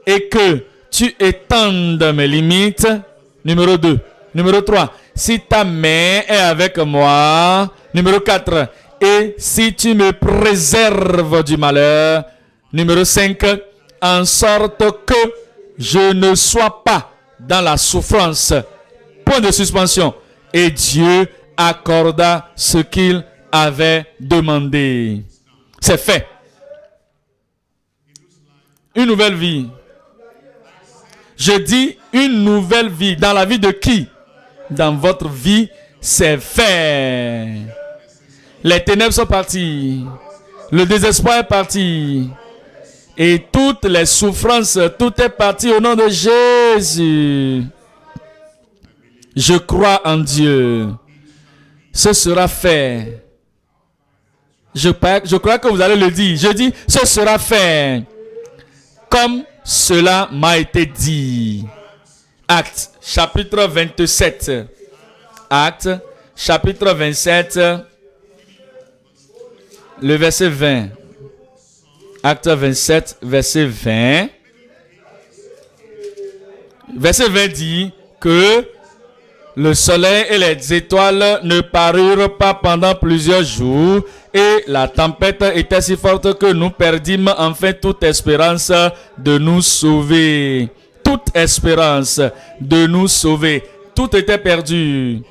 et que tu étendes mes limites. Numéro 2. Numéro 3. Si ta main est avec moi. Numéro 4. Et si tu me préserves du malheur. Numéro 5. En sorte que je ne sois pas dans la souffrance. Point de suspension. Et Dieu accorda ce qu'il avait demandé. C'est fait. Une nouvelle vie. Je dis une nouvelle vie. Dans la vie de qui? Dans votre vie, c'est fait. Les ténèbres sont parties. Le désespoir est parti. Et toutes les souffrances, tout est parti au nom de Jésus. Je crois en Dieu. Ce sera fait. Je crois que vous allez le dire. Je dis, ce sera fait. Comme cela m'a été dit. Actes, chapitre 27. Actes, chapitre 27, le verset 20. Actes 27, verset 20. Verset 20 dit que le soleil et les étoiles ne parurent pas pendant plusieurs jours et la tempête était si forte que nous perdîmes enfin toute espérance de nous sauver. Toute espérance de nous sauver. Tout était perdu.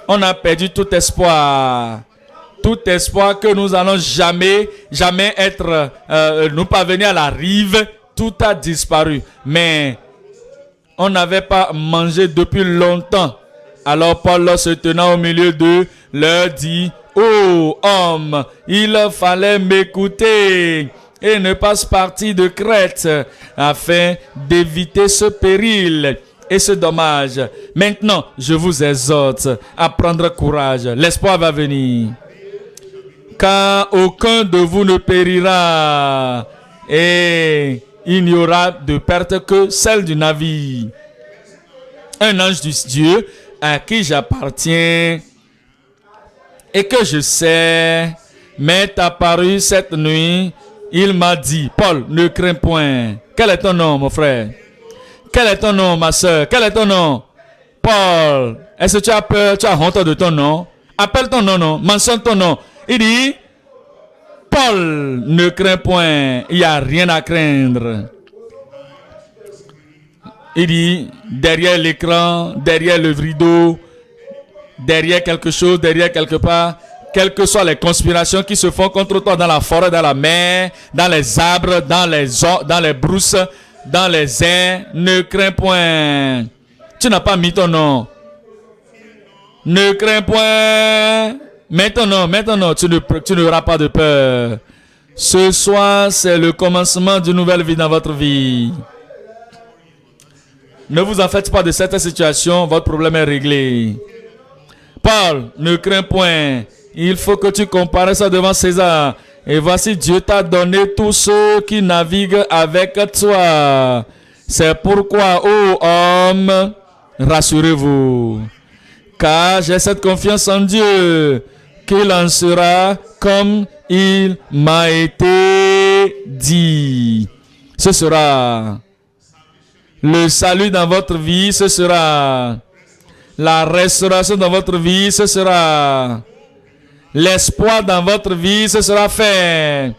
On a perdu tout espoir. Tout espoir que nous allons jamais être, nous parvenir à la rive. Tout a disparu. Mais on n'avait pas mangé depuis longtemps. Alors Paul, se tenant au milieu d'eux, leur dit: ô homme, il fallait m'écouter et ne pas partir de Crète afin d'éviter ce péril et ce dommage. Maintenant, je vous exhorte à prendre courage. L'espoir va venir. Car aucun de vous ne périra et il n'y aura de perte que celle du navire. Un ange du Dieu à qui j'appartiens et que je sais m'est apparu cette nuit. Il m'a dit: Paul, ne crains point. Quel est ton nom, mon frère? Quel est ton nom, ma soeur? Quel est ton nom? Paul. Est-ce que tu as peur? Tu as honte de ton nom? Appelle ton nom, non? Mentionne ton nom. Il dit: Paul, ne crains point. Il n'y a rien à craindre. Il dit: derrière l'écran, derrière le rideau, derrière quelque chose, derrière quelque part, quelles que soient les conspirations qui se font contre toi dans la forêt, dans la mer, dans les arbres, dans les brousses, dans les airs, ne crains point. Tu n'as pas mis ton nom. Ne crains point. Mets ton nom, tu n'auras pas de peur. Ce soir, c'est le commencement d'une nouvelle vie dans votre vie. Ne vous en faites pas de cette situation, votre problème est réglé. Paul, ne crains point. Il faut que tu comparaisses devant César. Et voici, Dieu t'a donné tous ceux qui naviguent avec toi. C'est pourquoi, ô homme, rassurez-vous. Car j'ai cette confiance en Dieu, qu'il en sera comme il m'a été dit. Ce sera le salut dans votre vie, ce sera la restauration dans votre vie, ce sera l'espoir dans votre vie, ce sera fait.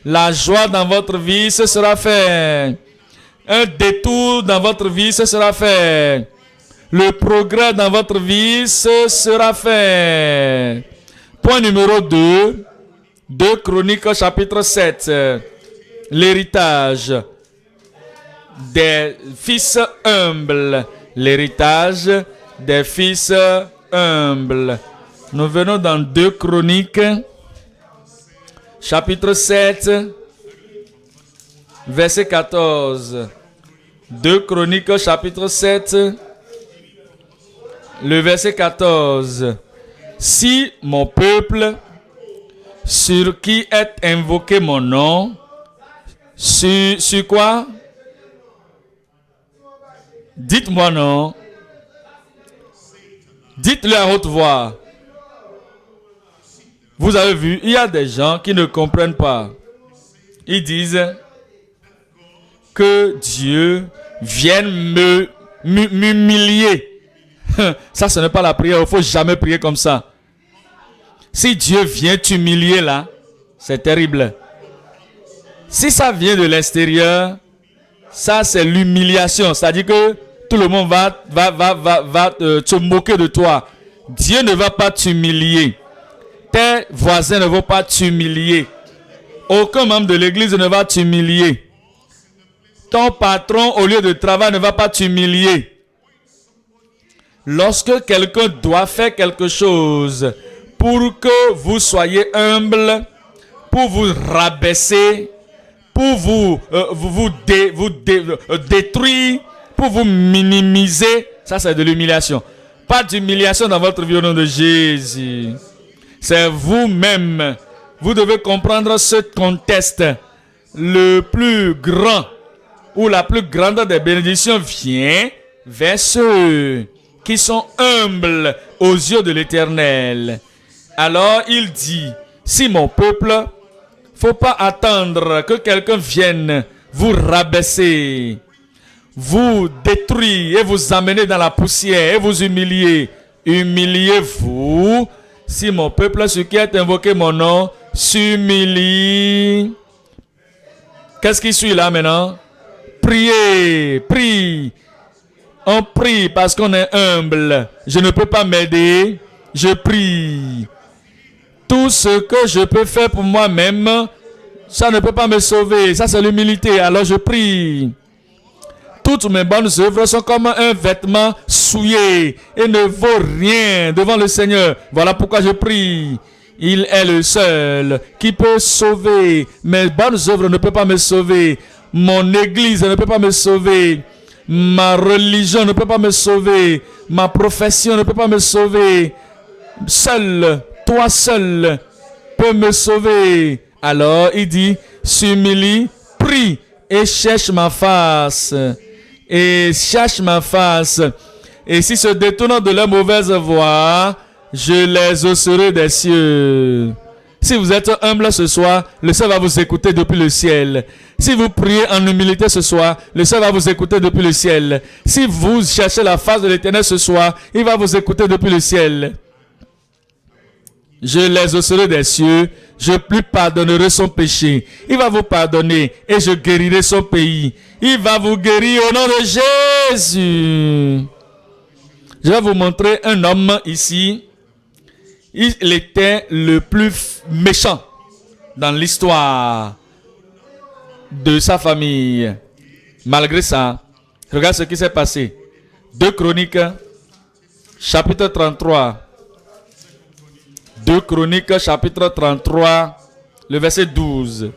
La joie dans votre vie, ce sera fait. Un détour dans votre vie, ce sera fait. Le progrès dans votre vie, ce sera fait. Point numéro 2. 2 Chroniques chapitre 7. L'héritage des fils humbles. L'héritage des fils humbles. Nous venons dans 2 Chroniques chapitre 7 verset 14. 2 Chroniques chapitre 7 le verset 14. Si mon peuple, sur qui est invoqué mon nom, sur quoi? Dites-moi non. Dites-le à haute voix. Vous avez vu, il y a des gens qui ne comprennent pas. Ils disent que Dieu vienne m'humilier. Ça, ce n'est pas la prière. Il ne faut jamais prier comme ça. Si Dieu vient t'humilier là, c'est terrible. Si ça vient de l'extérieur, ça c'est l'humiliation. C'est-à-dire que tout le monde va te moquer de toi. Dieu ne va pas t'humilier. Tes voisins ne vont pas t'humilier. Aucun membre de l'église ne va t'humilier. Ton patron au lieu de travail ne va pas t'humilier. Lorsque quelqu'un doit faire quelque chose pour que vous soyez humble, pour vous rabaisser, pour vous détruire, pour vous minimiser, ça c'est de l'humiliation. Pas d'humiliation dans votre vie au nom de Jésus. C'est vous-même. Vous devez comprendre ce contexte. Le plus grand ou la plus grande des bénédictions vient vers ceux qui sont humbles aux yeux de l'Éternel. Alors il dit, si mon peuple, faut pas attendre que quelqu'un vienne vous rabaisser, vous détruire et vous amener dans la poussière et vous humilier. Humiliez-vous. Si mon peuple, ce qui est invoqué mon nom, s'humilie. Qu'est-ce qui suit là maintenant? Priez, prie. On prie parce qu'on est humble. Je ne peux pas m'aider. Je prie. Tout ce que je peux faire pour moi-même, ça ne peut pas me sauver. Ça, c'est l'humilité. Alors je prie. Toutes mes bonnes œuvres sont comme un vêtement souillé et ne vaut rien devant le Seigneur. Voilà pourquoi je prie. Il est le seul qui peut sauver. Mes bonnes œuvres ne peuvent pas me sauver. Mon église ne peut pas me sauver. Ma religion ne peut pas me sauver. Ma profession ne peut pas me sauver. Seul, toi seul, peux me sauver. Alors il dit, s'humilie, prie et cherche ma face. Et cherche ma face. Et si se détournant de leur mauvaise voie, je les hausserai des cieux. Si vous êtes humble ce soir, le Seigneur va vous écouter depuis le ciel. Si vous priez en humilité ce soir, le Seigneur va vous écouter depuis le ciel. Si vous cherchez la face de l'Éternel ce soir, il va vous écouter depuis le ciel. Je les hausserai des cieux, je lui pardonnerai son péché. Il va vous pardonner et je guérirai son pays. Il va vous guérir au nom de Jésus. Je vais vous montrer un homme ici. Il était le plus méchant dans l'histoire de sa famille. Malgré ça, regarde ce qui s'est passé. 2 Chroniques, chapitre 33. 2 Chroniques, chapitre 33, Le verset 12.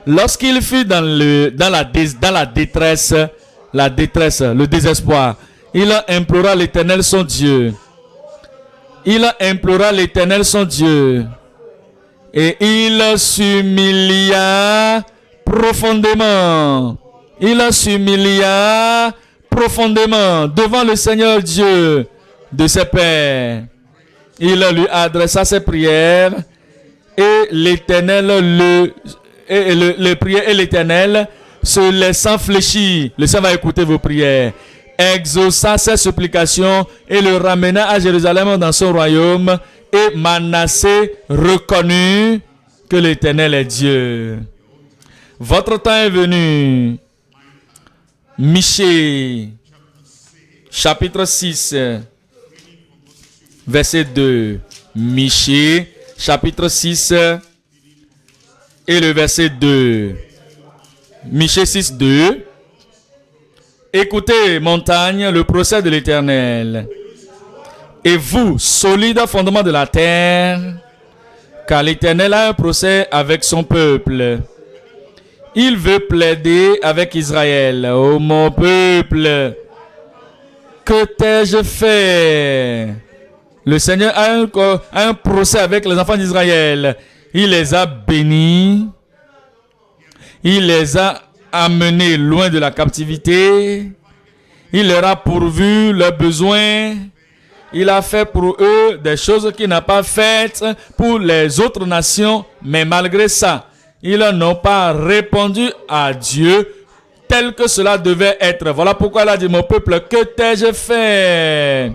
Lorsqu'il fut dans la détresse, le désespoir, il implora l'Éternel son Dieu. Il implora l'Éternel son Dieu. Et il s'humilia profondément. Il s'humilia profondément devant le Seigneur Dieu de ses pères. Il lui adressa ses prières et l'Éternel les prières et l'Éternel se laissant fléchir. Le Seigneur va écouter vos prières. Exauça ses supplications et le ramena à Jérusalem dans son royaume. Et Manassé reconnut que l'Éternel est Dieu. Votre temps est venu. Michée, chapitre 6, verset 2. Michée, chapitre 6, et le verset 2. Michée 6, 2. Écoutez, montagne, le procès de l'Éternel. Et vous, solide fondement de la terre, car l'Éternel a un procès avec son peuple. Il veut plaider avec Israël. Ô mon peuple, que t'ai-je fait? Le Seigneur a un procès avec les enfants d'Israël. Il les a bénis. Il les a amenés loin de la captivité. Il leur a pourvu leurs besoins. Il a fait pour eux des choses qu'il n'a pas faites pour les autres nations. Mais malgré ça, ils n'ont pas répondu à Dieu tel que cela devait être. Voilà pourquoi il a dit, mon peuple, que t'ai-je fait?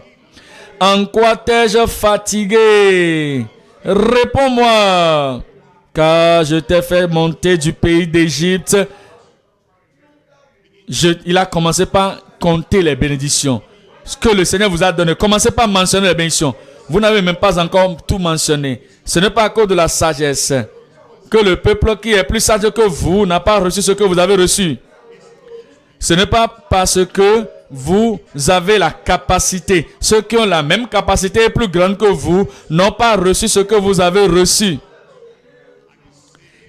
En quoi t'ai-je fatigué? Réponds-moi, car je t'ai fait monter du pays d'Égypte. Il a commencé par compter les bénédictions. Ce que le Seigneur vous a donné. Commencez par mentionner les bénédictions. Vous n'avez même pas encore tout mentionné. Ce n'est pas à cause de la sagesse que le peuple qui est plus sage que vous n'a pas reçu ce que vous avez reçu. Ce n'est pas parce que vous avez la capacité. Ceux qui ont la même capacité et plus grande que vous n'ont pas reçu ce que vous avez reçu.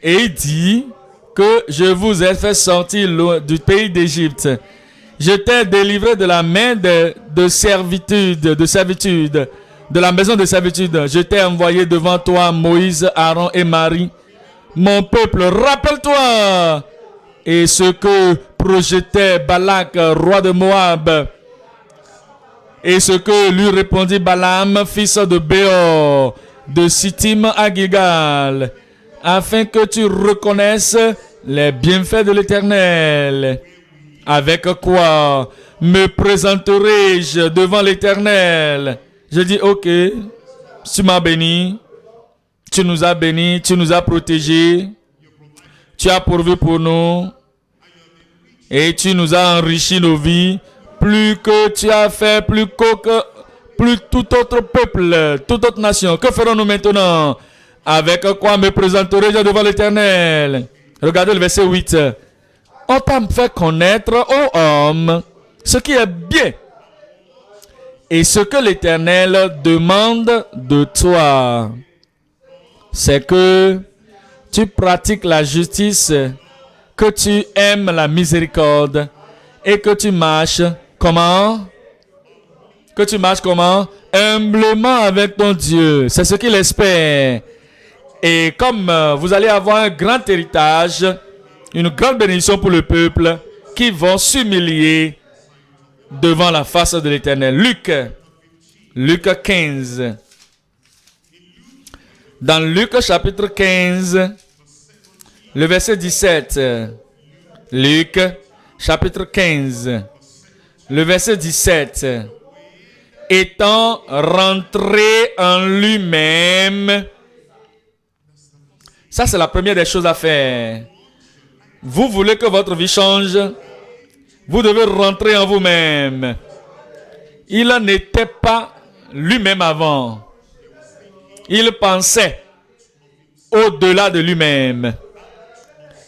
Et il dit que je vous ai fait sortir du pays d'Égypte. Je t'ai délivré de la main de servitude, de la maison de servitude. Je t'ai envoyé devant toi Moïse, Aaron et Marie. Mon peuple, rappelle-toi. Et ce que projetait Balak, roi de Moab. Et ce que lui répondit Balaam, fils de Béor, de Sittim à Gilgal, afin que tu reconnaisses les bienfaits de l'Éternel. Avec quoi me présenterai-je devant l'Éternel? Je dis, ok, tu m'as béni, tu nous as bénis, tu nous as protégés, tu as pourvu pour nous, et tu nous as enrichi nos vies, plus que tu as fait, plus tout autre peuple, toute autre nation. Que ferons-nous maintenant? Avec quoi me présenterai-je devant l'Éternel? Regardez le verset 8. On t'a fait connaître, ô homme, ce qui est bien et ce que l'Éternel demande de toi, c'est que tu pratiques la justice, que tu aimes la miséricorde et que tu marches comment? Que tu marches comment? Humblement avec ton Dieu. C'est ce qu'il espère. Et comme vous allez avoir un grand héritage, une grande bénédiction pour le peuple qui vont s'humilier devant la face de l'Éternel. Luc 15. Dans Luc chapitre 15, le verset 17. Luc chapitre 15, le verset 17. Étant rentré en lui-même. Ça, c'est la première des choses à faire. Vous voulez que votre vie change? Vous devez rentrer en vous-même. Il n'était pas lui-même avant. Il pensait au-delà de lui-même.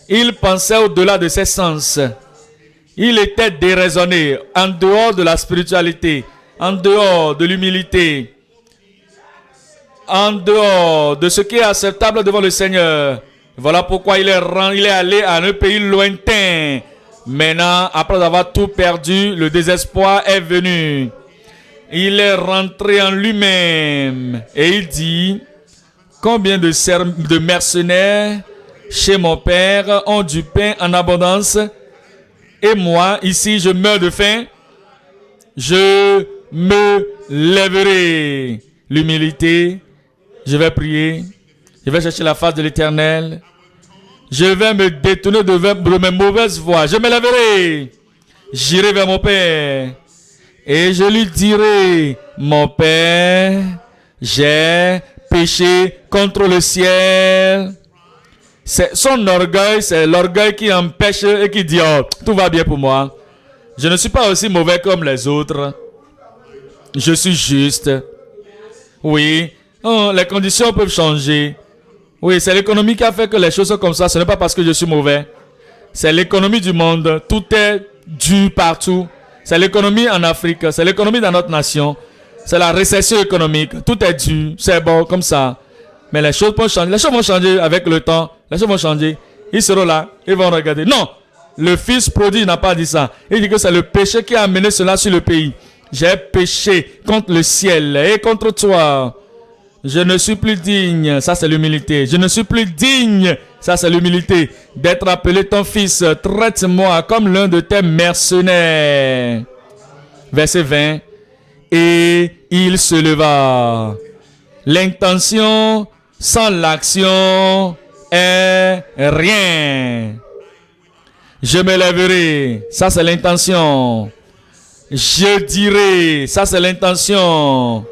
Il pensait au-delà de ses sens. Il était déraisonné, en dehors de la spiritualité, en dehors de l'humilité. en dehors de ce qui est acceptable devant le Seigneur. Voilà pourquoi il est allé à un pays lointain. Maintenant, après avoir tout perdu, le désespoir est venu. Il est rentré en lui-même et il dit: combien de mercenaires chez mon père ont du pain en abondance, et moi, ici, je meurs de faim. Je me lèverai. L'humilité, je vais prier, je vais chercher la face de l'Éternel, je vais me détourner de mes mauvaises voies, je me lèverai, j'irai vers mon Père, et je lui dirai: mon Père, j'ai péché contre le ciel. Son orgueil, c'est l'orgueil qui empêche et qui dit: oh, tout va bien pour moi. Je ne suis pas aussi mauvais comme les autres. Je suis juste. Oui, oh, les conditions peuvent changer. Oui, c'est l'économie qui a fait que les choses sont comme ça. Ce n'est pas parce que je suis mauvais. C'est l'économie du monde. Tout est dû partout. C'est l'économie en Afrique. C'est l'économie dans notre nation. C'est la récession économique. Tout est dû. C'est bon comme ça. Mais les choses peuvent changer. Les choses vont changer avec le temps. Les choses vont changer. Ils seront là. Ils vont regarder. Non! Le fils prodigue n'a pas dit ça. Il dit que c'est le péché qui a amené cela sur le pays. J'ai péché contre le ciel et contre toi. Je ne suis plus digne. Ça, c'est l'humilité. Je ne suis plus digne. Ça, c'est l'humilité. D'être appelé ton fils. Traite-moi comme l'un de tes mercenaires. Verset 20. Et il se leva. L'intention sans l'action est rien. Je me lèverai. Ça, c'est l'intention. Je dirai. Ça, c'est l'intention.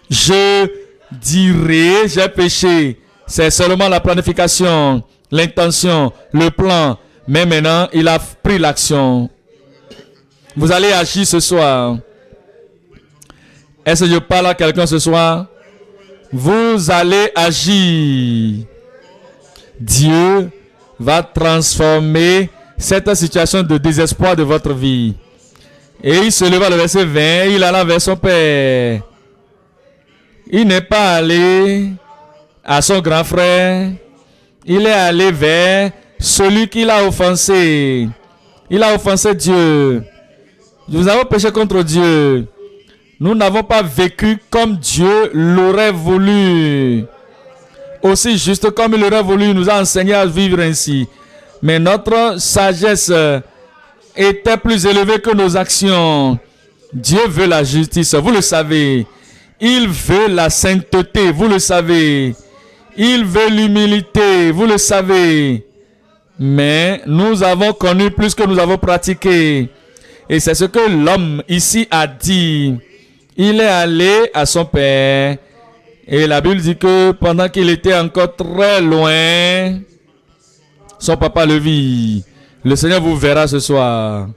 Je dirai, j'ai péché. C'est seulement la planification, l'intention, le plan. Mais maintenant, il a pris l'action. Vous allez agir ce soir. Est-ce que je parle à quelqu'un ce soir? Vous allez agir. Dieu va transformer cette situation de désespoir de votre vie. Et il se leva, le verset 20, il alla vers son père. Il n'est pas allé à son grand frère. Il est allé vers celui qui l'a offensé. Il a offensé Dieu. Nous avons péché contre Dieu. Nous n'avons pas vécu comme Dieu l'aurait voulu. Aussi juste comme il aurait voulu, il nous a enseigné à vivre ainsi. Mais notre sagesse était plus élevée que nos actions. Dieu veut la justice, vous le savez. Il veut la sainteté, vous le savez. Il veut l'humilité, vous le savez. Mais nous avons connu plus que nous avons pratiqué. Et c'est ce que l'homme ici a dit. Il est allé à son père. Et la Bible dit que pendant qu'il était encore très loin, son papa le vit. Le Seigneur vous verra ce soir.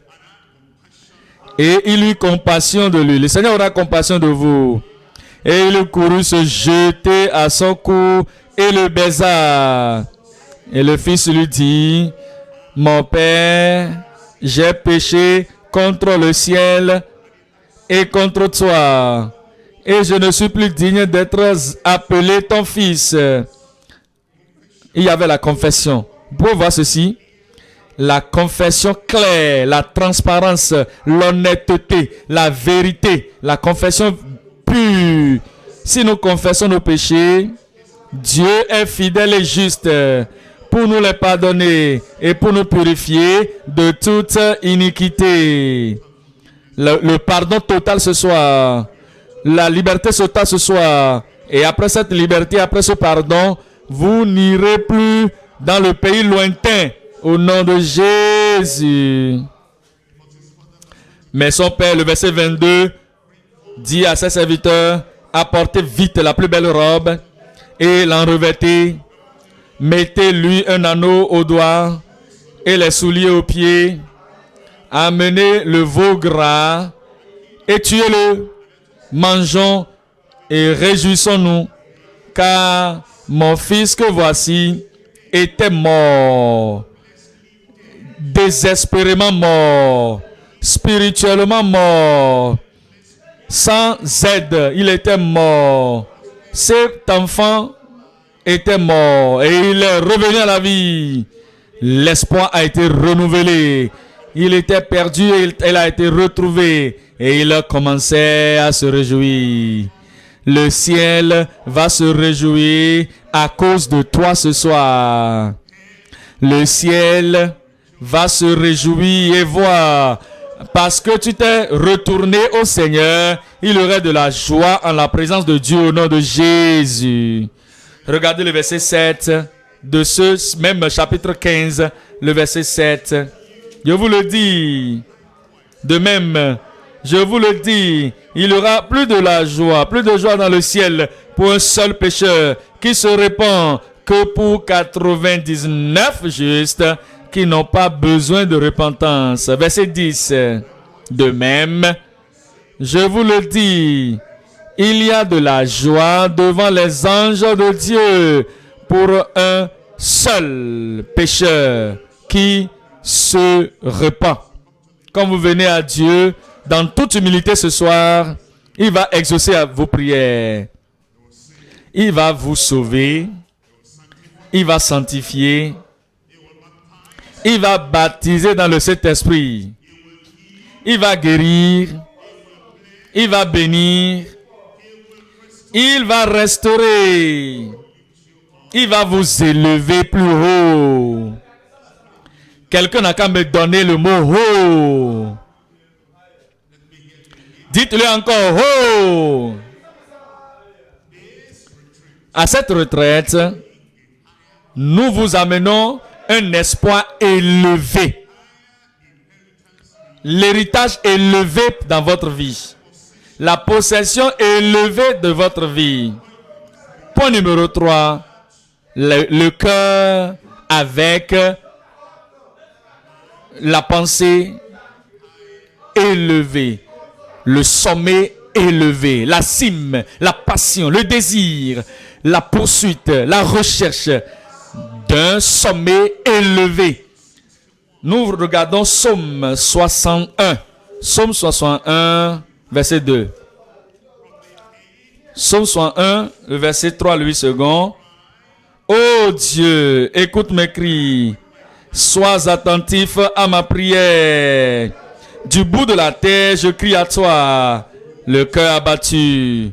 Et il eut compassion de lui. Le Seigneur aura compassion de vous. Et il courut se jeter à son cou et le baisa. Et le fils lui dit: mon père, j'ai péché contre le ciel et contre toi. Et je ne suis plus digne d'être appelé ton fils. Il y avait la confession. Vous pouvez voir ceci. La confession claire, la transparence, l'honnêteté, la vérité, la confession pure. Si nous confessons nos péchés, Dieu est fidèle et juste pour nous les pardonner et pour nous purifier de toute iniquité. Le pardon total ce soir. La liberté totale ce soir. Et après cette liberté, après ce pardon, vous n'irez plus dans le pays lointain. Au nom de Jésus. Mais son père, le verset 22, dit à ses serviteurs: apportez vite la plus belle robe et l'en revêtez. Mettez-lui un anneau au doigt et les souliers aux pieds. Amenez le veau gras et tuez-le. Mangeons et réjouissons-nous, car mon fils que voici était mort, désespérément mort, spirituellement mort, sans aide, il était mort. Cet enfant était mort et il est revenu à la vie. L'espoir a été renouvelé. Il était perdu et il a été retrouvé. Et il commençait à se réjouir. Le ciel va se réjouir à cause de toi ce soir. Le ciel va se réjouir et voir. Parce que tu t'es retourné au Seigneur, il y aurait de la joie en la présence de Dieu au nom de Jésus. Regardez le verset 7 de ce même chapitre 15, le verset 7. Je vous le dis, de même, je vous le dis, il y aura plus de la joie, plus de joie dans le ciel pour un seul pécheur qui se répand que pour 99 justes qui n'ont pas besoin de repentance. Verset 10. De même, je vous le dis, il y a de la joie devant les anges de Dieu pour un seul pécheur qui se repent. Quand vous venez à Dieu, dans toute humilité ce soir, il va exaucer à vos prières. Il va vous sauver. Il va sanctifier. Il va baptiser dans le Saint-Esprit. Il va guérir. Il va bénir. Il va restaurer. Il va vous élever plus haut. Quelqu'un n'a qu'à me donner le mot haut. Dites-le encore haut. À cette retraite, nous vous amenons un espoir élevé. L'héritage élevé dans votre vie. La possession élevée de votre vie. Point numéro 3. Le cœur avec la pensée élevée. Le sommet élevé. La cime, la passion, le désir, la poursuite, la recherche d'un sommet élevé. Nous regardons Psaume 61. Psaume 61, verset 2. Psaume 61, le verset 3, le 8 secondes. Ô Dieu, écoute mes cris. Sois attentif à ma prière. Du bout de la terre, je crie à toi, le cœur abattu.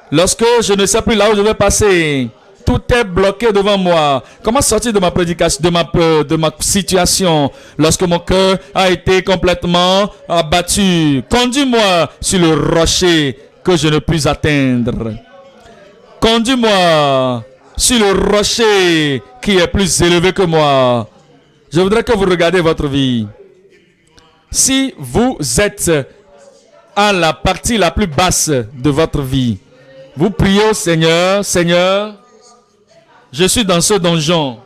Lorsque je ne sais plus là où je vais passer, tout est bloqué devant moi. Comment sortir de ma prédication, de ma situation, lorsque mon cœur a été complètement abattu? Conduis-moi sur le rocher que je ne puis atteindre. Conduis-moi sur le rocher qui est plus élevé que moi. Je voudrais que vous regardiez votre vie. Si vous êtes à la partie la plus basse de votre vie, vous priez au Seigneur, Seigneur, je suis dans ce donjon.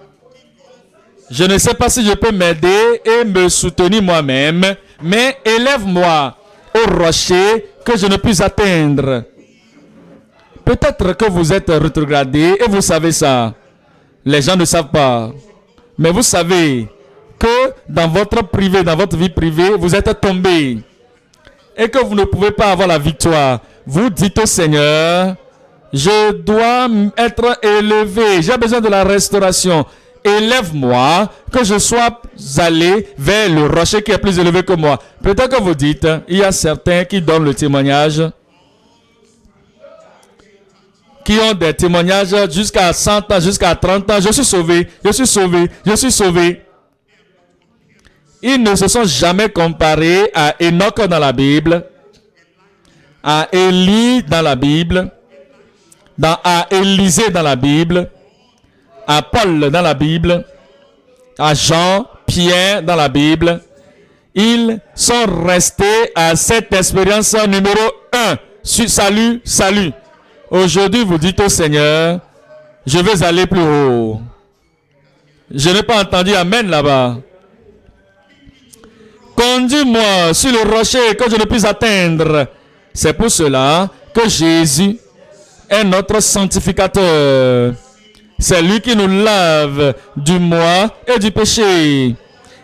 Je ne sais pas si je peux m'aider et me soutenir moi-même, mais élève-moi au rocher que je ne puis atteindre. Peut-être que vous êtes rétrogradé et vous savez ça. Les gens ne savent pas. Mais vous savez que dans votre privé, dans votre vie privée, vous êtes tombé et que vous ne pouvez pas avoir la victoire. Vous dites au Seigneur, je dois être élevé, j'ai besoin de la restauration. Élève-moi, que je sois allé vers le rocher qui est plus élevé que moi. Peut-être que vous dites, il y a certains qui donnent le témoignage, qui ont des témoignages jusqu'à 100 ans, jusqu'à 30 ans. Je suis sauvé, je suis sauvé, je suis sauvé. Ils ne se sont jamais comparés à Enoch dans la Bible, à Élie dans la Bible, à Élisée dans la Bible, à Paul dans la Bible, à Jean, Pierre dans la Bible. Ils sont restés à cette expérience numéro 1. Salut, salut. Aujourd'hui, vous dites au Seigneur, je vais aller plus haut. Je n'ai pas entendu Amen là-bas. Conduis-moi sur le rocher que je ne puis atteindre. C'est pour cela que Jésus est notre sanctificateur. C'est lui qui nous lave du moi et du péché.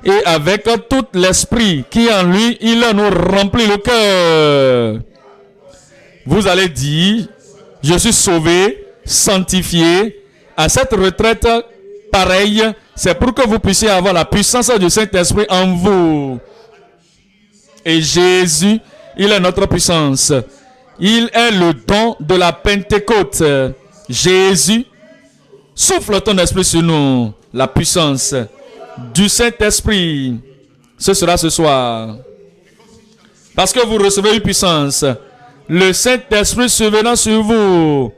Et avec tout l'esprit qui est en lui, il nous remplit le cœur. Vous allez dire, Je suis sauvé, sanctifié. À cette retraite pareille, c'est pour que vous puissiez avoir la puissance du Saint-Esprit en vous. Et Jésus, il est notre puissance. Il est le don de la Pentecôte. Jésus, souffle ton esprit sur nous. La puissance du Saint-Esprit. Ce sera ce soir. Parce que vous recevez une puissance. Le Saint-Esprit survenant sur vous.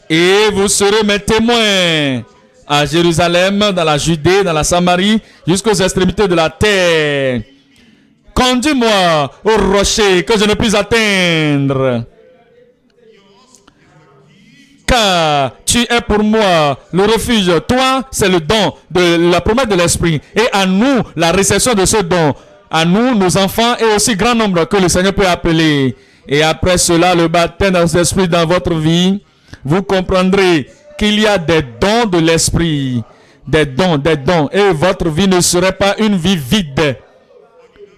Et vous serez mes témoins. À Jérusalem, dans la Judée, dans la Samarie, jusqu'aux extrémités de la terre. Conduis-moi au rocher que je ne puis atteindre. Car tu es pour moi le refuge. Toi, c'est le don de la promesse de l'Esprit. Et à nous, la réception de ce don. À nous, nos enfants, et aussi grand nombre que le Seigneur peut appeler. Et après cela, le baptême dans l'Esprit dans votre vie, vous comprendrez qu'il y a des dons de l'Esprit. Des dons. Et votre vie ne serait pas une vie vide.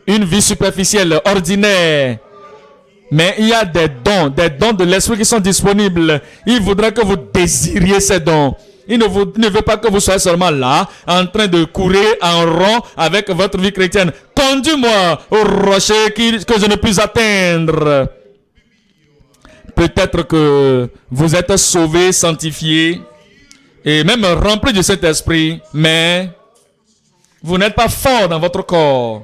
Une vie superficielle, ordinaire. Mais il y a des dons de l'Esprit qui sont disponibles. Il voudrait que vous désiriez ces dons. Il ne veut pas que vous soyez seulement là, en train de courir en rond avec votre vie chrétienne. Conduis-moi au rocher que je ne puis atteindre. Peut-être que vous êtes sauvés, sanctifiés, et même remplis du Saint-Esprit, mais vous n'êtes pas fort dans votre corps.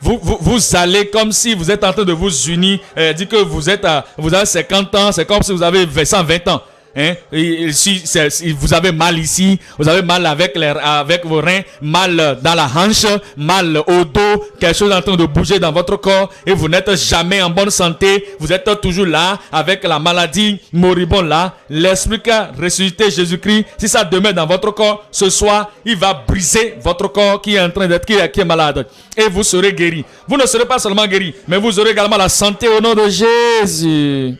Vous allez comme si vous êtes en train de vous unir, dire que vous avez 50 ans, c'est comme si vous avez 120 ans. Hein? Vous avez mal ici, vous avez mal avec vos reins, mal dans la hanche, mal au dos, quelque chose en train de bouger dans votre corps et vous n'êtes jamais en bonne santé, vous êtes toujours là avec la maladie moribonde là. L'Esprit qui a ressuscité Jésus-Christ, si ça demeure dans votre corps, ce soir, il va briser votre corps qui est en train d'être, qui est malade et vous serez guéri. Vous ne serez pas seulement guéri, mais vous aurez également la santé au nom de Jésus.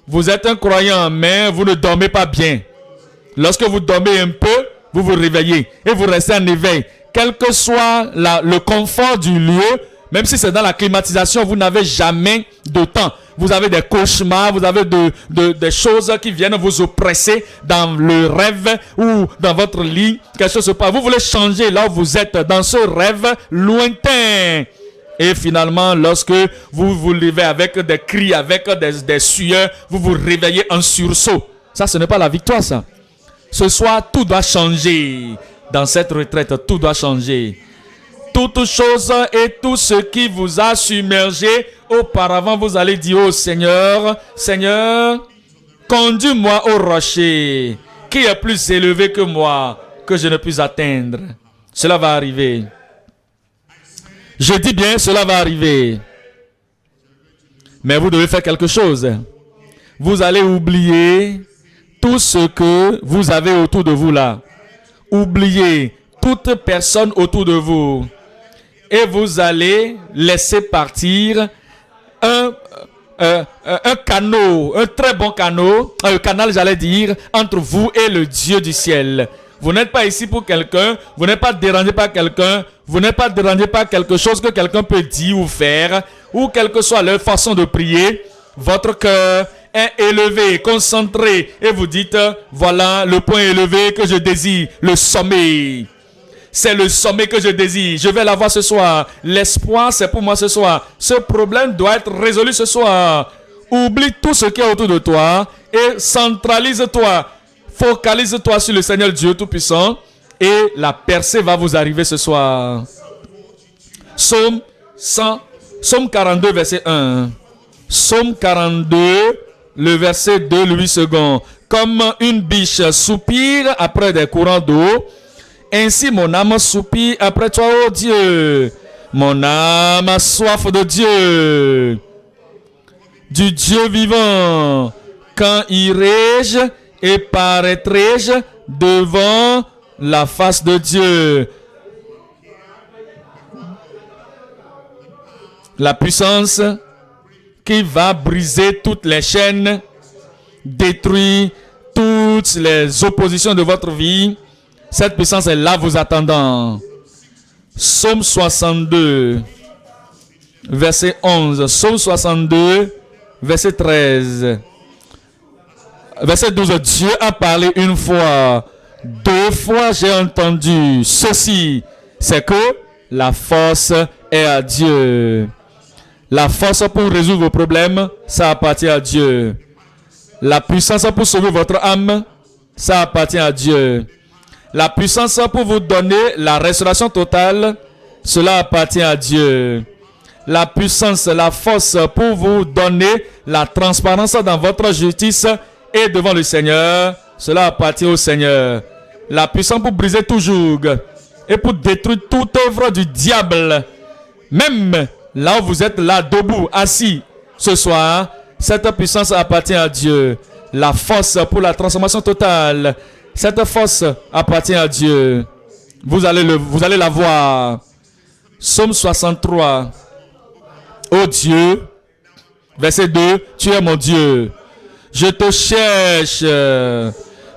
Vous êtes un croyant, mais vous ne dormez pas bien. Lorsque vous dormez un peu, vous vous réveillez et vous restez en éveil. Quel que soit le confort du lieu, même si c'est dans la climatisation, vous n'avez jamais de temps. Vous avez des cauchemars, vous avez des choses qui viennent vous oppresser dans le rêve ou dans votre lit. Quelque chose se passe. Vous voulez changer là où vous êtes dans ce rêve lointain. Et finalement, lorsque vous vous levez avec des cris, avec des sueurs, vous vous réveillez en sursaut. Ça, ce n'est pas la victoire, ça. Ce soir, tout doit changer. Dans cette retraite, tout doit changer. Toute chose et tout ce qui vous a submergé, auparavant, vous allez dire au Seigneur, Seigneur, conduis-moi au rocher, qui est plus élevé que moi, que je ne puis atteindre. Cela va arriver. Je dis bien, cela va arriver. Mais vous devez faire quelque chose. Vous allez oublier tout ce que vous avez autour de vous là. Oubliez toute personne autour de vous. Et vous allez laisser partir un canal, un très bon canal, j'allais dire, entre vous et le Dieu du ciel. Vous n'êtes pas ici pour quelqu'un, vous n'êtes pas dérangé par quelqu'un, vous n'êtes pas dérangé par quelque chose que quelqu'un peut dire ou faire, ou quelle que soit leur façon de prier. Votre cœur est élevé, concentré, et vous dites, voilà le point élevé que je désire, le sommet. C'est le sommet que je désire, je vais l'avoir ce soir. L'espoir, c'est pour moi ce soir. Ce problème doit être résolu ce soir. Oublie tout ce qui est autour de toi et centralise-toi. Focalise-toi sur le Seigneur Dieu Tout-Puissant et la percée va vous arriver ce soir. Psaume 42, verset 1. Psaume 42, le verset 2, le 8 secondes. Comme une biche soupire après des courants d'eau, ainsi mon âme soupire après toi, ô Dieu. Mon âme a soif de Dieu, du Dieu vivant. Quand irai-je et paraîtrai-je devant la face de Dieu? La puissance qui va briser toutes les chaînes, détruire toutes les oppositions de votre vie. Cette puissance est là vous attendant. Psaume 62, verset 11. Psaume 62, verset 13. Verset 12. Dieu a parlé une fois, deux fois j'ai entendu. Ceci, c'est que la force est à Dieu. La force pour résoudre vos problèmes, ça appartient à Dieu. La puissance pour sauver votre âme, ça appartient à Dieu. La puissance pour vous donner la restauration totale, cela appartient à Dieu. La puissance, la force pour vous donner la transparence dans votre justice et devant le Seigneur, cela appartient au Seigneur. La puissance pour briser tout joug et pour détruire toute œuvre du diable, même là où vous êtes là, debout, assis, ce soir, cette puissance appartient à Dieu. La force pour la transformation totale, cette force appartient à Dieu. Vous allez la voir. Psaume 63. Ô Dieu, verset 2, tu es mon Dieu. Je te cherche.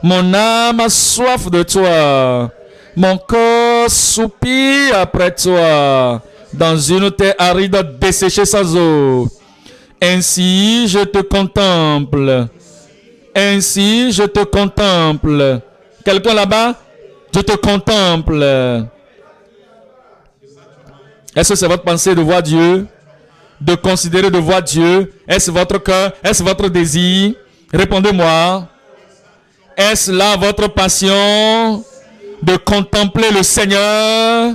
Mon âme a soif de toi. Mon corps soupire après toi. Dans une terre aride desséchée sans eau. Ainsi je te contemple. Ainsi je te contemple. Quelqu'un là-bas? Je te contemple. Est-ce que c'est votre pensée de voir Dieu? De considérer de voir Dieu? Est-ce votre cœur? Est-ce votre désir? Répondez-moi. Est-ce là votre passion de contempler le Seigneur?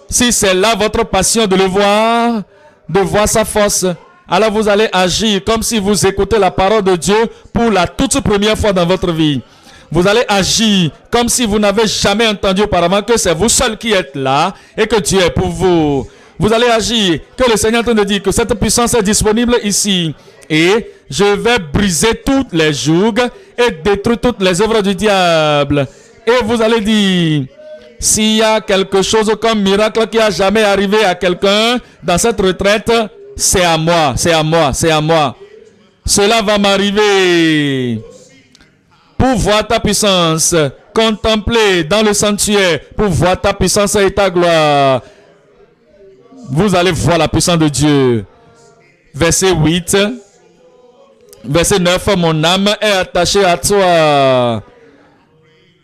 Si c'est là votre passion de le voir, de voir sa force, alors vous allez agir comme si vous écoutez la parole de Dieu pour la toute première fois dans votre vie. Vous allez agir comme si vous n'avez jamais entendu auparavant que c'est vous seul qui êtes là et que Dieu est pour vous. Vous allez agir que le Seigneur est en train de dire que cette puissance est disponible ici. Et je vais briser toutes les jougs et détruire toutes les œuvres du diable. Et vous allez dire, s'il y a quelque chose comme miracle qui a jamais arrivé à quelqu'un dans cette retraite, c'est à moi, c'est à moi, c'est à moi. Cela va m'arriver. Pour voir ta puissance, contempler dans le sanctuaire, pour voir ta puissance et ta gloire. Vous allez voir la puissance de Dieu. Verset 8. Verset 9. Mon âme est attachée à toi.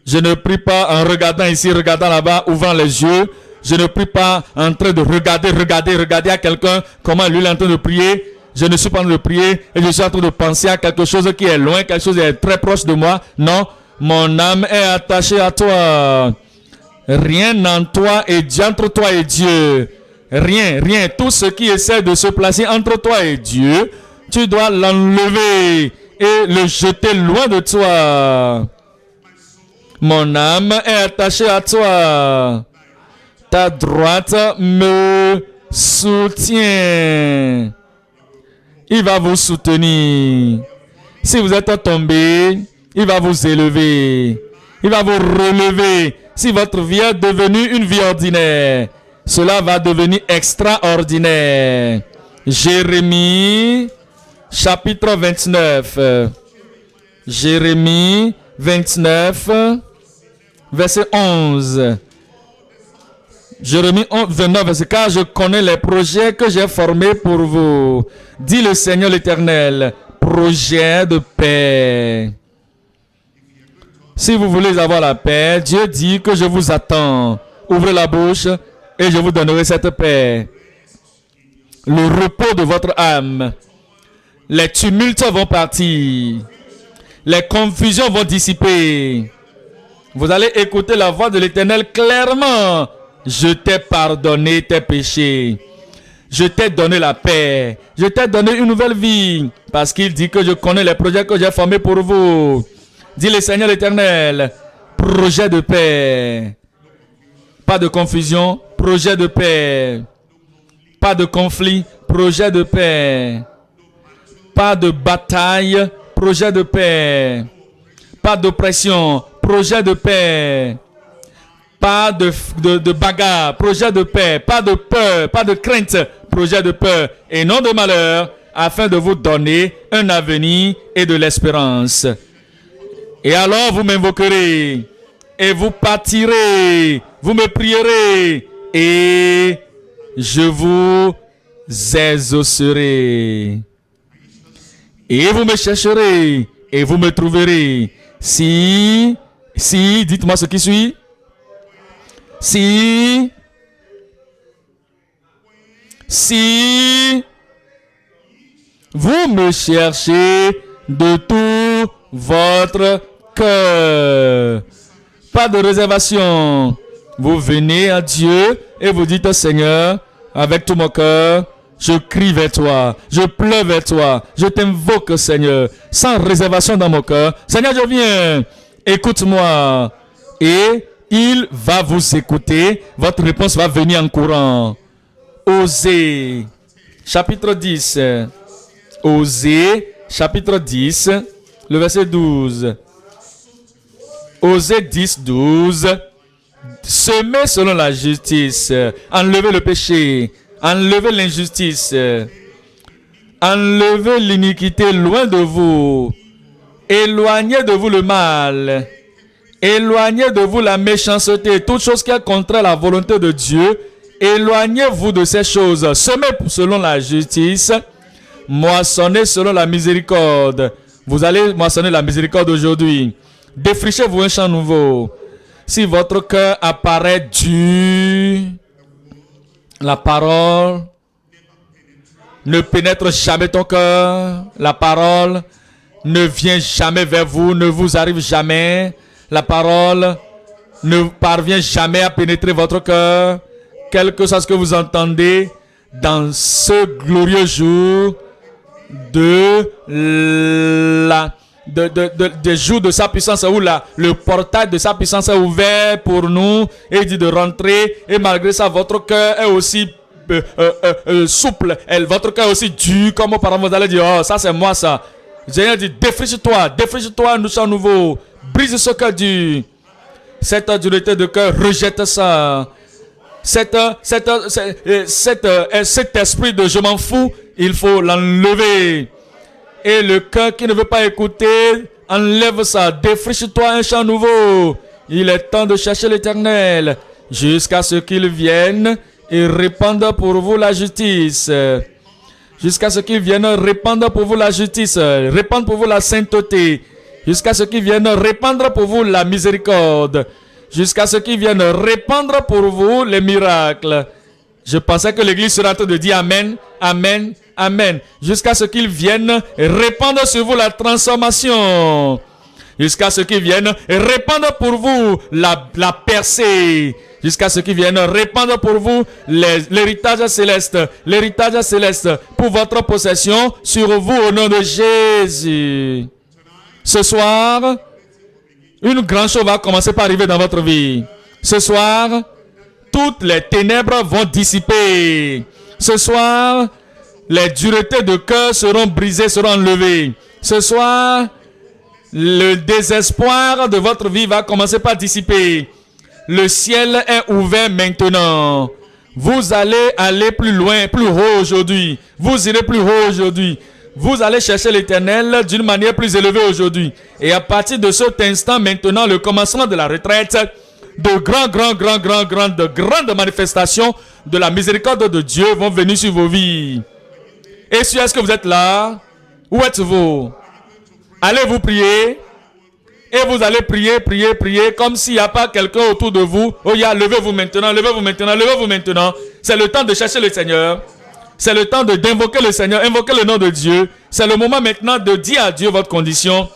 Je ne prie pas en regardant ici, regardant là-bas, ouvrant les yeux. Je ne prie pas en train de regarder à quelqu'un, comment lui est en train de prier. Je ne suis pas en train de prier et je suis en train de penser à quelque chose qui est loin, quelque chose qui est très proche de moi. Non, mon âme est attachée à toi. Rien en toi et entre toi et Dieu. Rien. Tout ce qui essaie de se placer entre toi et Dieu, tu dois l'enlever et le jeter loin de toi. Mon âme est attachée à toi. Ta droite me soutient. Il va vous soutenir. Si vous êtes tombé, il va vous élever. Il va vous relever. Si votre vie est devenue une vie ordinaire, cela va devenir extraordinaire. Jérémie, chapitre 29. Jérémie 29, verset 11. Jérémie 29, verset 4. Je connais les projets que j'ai formés pour vous, dit le Seigneur l'Éternel. Projet de paix. Si vous voulez avoir la paix, Dieu dit que je vous attends. Ouvrez la bouche et je vous donnerai cette paix. Le repos de votre âme. Les tumultes vont partir. Les confusions vont dissiper. Vous allez écouter la voix de l'Éternel clairement. Je t'ai pardonné tes péchés. Je t'ai donné la paix. Je t'ai donné une nouvelle vie. Parce qu'il dit que je connais les projets que j'ai formés pour vous. Dit le Seigneur l'Éternel. Projet de paix. Pas de confusion. Projet de paix. Pas de conflit. Projet de paix. Pas de bataille. Projet de paix. Pas d'oppression. Projet de paix. Pas de bagarre, projet de paix, pas de peur, pas de crainte, projet de peur et non de malheur, afin de vous donner un avenir et de l'espérance. Et alors vous m'invoquerez, et vous partirez, vous me prierez, et je vous exaucerai. Et vous me chercherez, et vous me trouverez. Si, dites-moi ce qui suit. Si vous me cherchez de tout votre cœur. Pas de réservation. Vous venez à Dieu et vous dites au Seigneur, avec tout mon cœur, je crie vers toi, je pleure vers toi, je t'invoque Seigneur, sans réservation dans mon cœur. Seigneur, je viens, écoute-moi. Et il va vous écouter, votre réponse va venir en courant. Osée, chapitre 10. Osée, chapitre 10, le verset 12. Osée 10, 12. Semez selon la justice, enlevez le péché, enlevez l'injustice, enlevez l'iniquité loin de vous, éloignez de vous le mal, éloignez de vous la méchanceté, toute chose qui est contraire à la volonté de Dieu, éloignez-vous de ces choses. Semez selon la justice, moissonnez selon la miséricorde. Vous allez moissonner la miséricorde aujourd'hui. Défrichez-vous un champ nouveau. Si votre cœur apparaît dur, la parole ne pénètre jamais ton cœur. La parole ne vient jamais vers vous, ne vous arrive jamais. La parole ne parvient jamais à pénétrer votre cœur. Quel que soit ce que vous entendez dans ce glorieux jour des jours de sa puissance où le portail de sa puissance est ouvert pour nous et il dit de rentrer, et malgré ça votre cœur est aussi souple, votre cœur est aussi dur, comme auparavant vous allez dire, oh ça c'est moi ça. Seigneur dit, défriche-toi, nous sommes nouveaux, brise ce cœur dur, cette dureté de cœur, rejette ça. Cet esprit de je m'en fous, il faut l'enlever. Et le cœur qui ne veut pas écouter, enlève ça. Défriche-toi un champ nouveau. Il est temps de chercher l'Éternel jusqu'à ce qu'il vienne et répande pour vous la justice. Jusqu'à ce qu'il vienne répandre pour vous la justice, répandre pour vous la sainteté. Jusqu'à ce qu'il vienne répandre pour vous la miséricorde. Jusqu'à ce qu'il vienne répandre pour vous les miracles. Je pensais que l'église serait en train de dire Amen, Amen, Amen. Jusqu'à ce qu'il vienne répandre sur vous la transformation. Jusqu'à ce qu'il vienne répandre pour vous la percée. Jusqu'à ce qu'il vienne répandre pour vous l'héritage céleste. L'héritage céleste pour votre possession sur vous au nom de Jésus. Ce soir, une grande chose va commencer par arriver dans votre vie. Ce soir, toutes les ténèbres vont dissiper. Ce soir, les duretés de cœur seront brisées, seront enlevées. Ce soir, le désespoir de votre vie va commencer par dissiper. Le ciel est ouvert maintenant. Vous allez aller plus loin, plus haut aujourd'hui. Vous irez plus haut aujourd'hui. Vous allez chercher l'Éternel d'une manière plus élevée aujourd'hui. Et à partir de cet instant, maintenant, le commencement de la retraite, de grandes manifestations de la miséricorde de Dieu vont venir sur vos vies. Et si est-ce que vous êtes là? Où êtes-vous? Allez vous prier. Et vous allez prier, comme s'il n'y a pas quelqu'un autour de vous. Oh, levez-vous maintenant. C'est le temps de chercher le Seigneur. C'est le temps d'invoquer le Seigneur, invoquer le nom de Dieu. C'est le moment maintenant de dire à Dieu votre condition.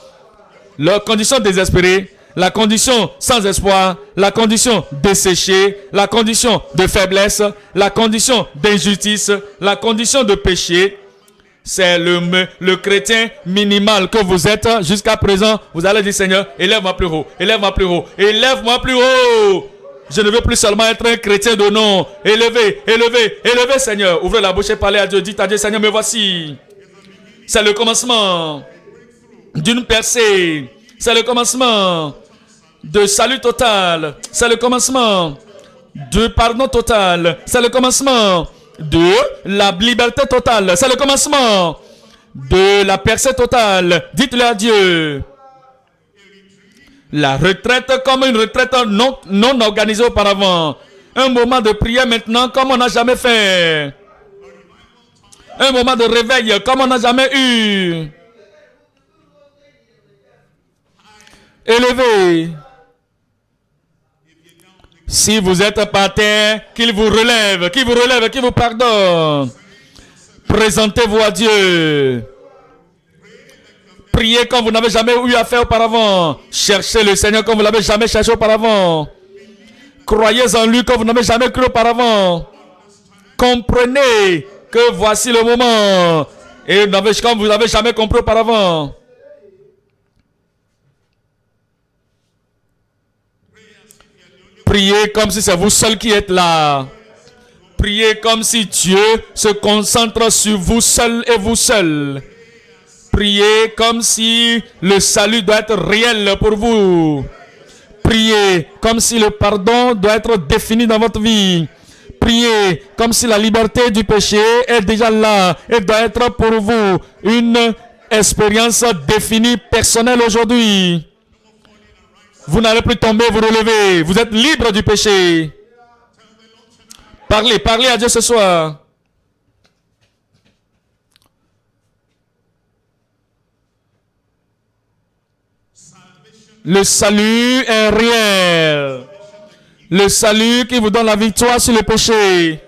La condition désespérée, la condition sans espoir, la condition desséchée, la condition de faiblesse, la condition d'injustice, la condition de péché. C'est le chrétien minimal que vous êtes jusqu'à présent. Vous allez dire, Seigneur, élève-moi plus haut, élève-moi plus haut, élève-moi plus haut. Je ne veux plus seulement être un chrétien de nom. Élevez, Seigneur. Ouvrez la bouche et parlez à Dieu. Dites à Dieu, Seigneur, me voici. C'est le commencement d'une percée. C'est le commencement de salut total. C'est le commencement de pardon total. C'est le commencement de la liberté totale. C'est le commencement de la percée totale. Dites-le à Dieu. La retraite comme une retraite non organisée auparavant. Un moment de prière maintenant comme on n'a jamais fait. Un moment de réveil comme on n'a jamais eu. Élevez. Si vous êtes par terre, qu'il vous relève, qu'il vous pardonne. Présentez-vous à Dieu. Priez comme vous n'avez jamais eu à faire auparavant. Cherchez le Seigneur comme vous l'avez jamais cherché auparavant. Croyez en lui comme vous n'avez jamais cru auparavant. Comprenez que voici le moment. Et comme vous n'avez jamais compris auparavant. Priez comme si c'est vous seul qui êtes là. Priez comme si Dieu se concentre sur vous seul et vous seul. Priez comme si le salut doit être réel pour vous. Priez comme si le pardon doit être défini dans votre vie. Priez comme si la liberté du péché est déjà là et doit être pour vous une expérience définie, personnelle aujourd'hui. Vous n'allez plus tomber, vous relever. Vous êtes libre du péché. Parlez à Dieu ce soir. Le salut est réel. Le salut qui vous donne la victoire sur le péché.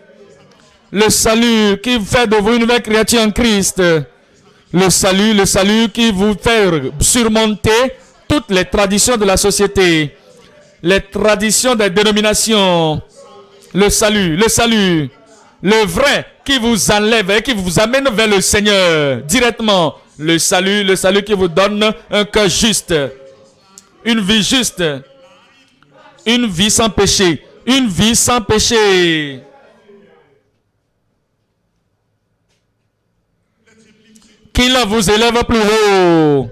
Le salut qui fait de vous une nouvelle créature en Christ. Le salut qui vous fait surmonter toutes les traditions de la société. Les traditions des dénominations. Le salut. Le vrai qui vous enlève et qui vous amène vers le Seigneur directement. Le salut qui vous donne un cœur juste. Une vie juste. Une vie sans péché. Une vie sans péché. Qu'il vous élève plus haut.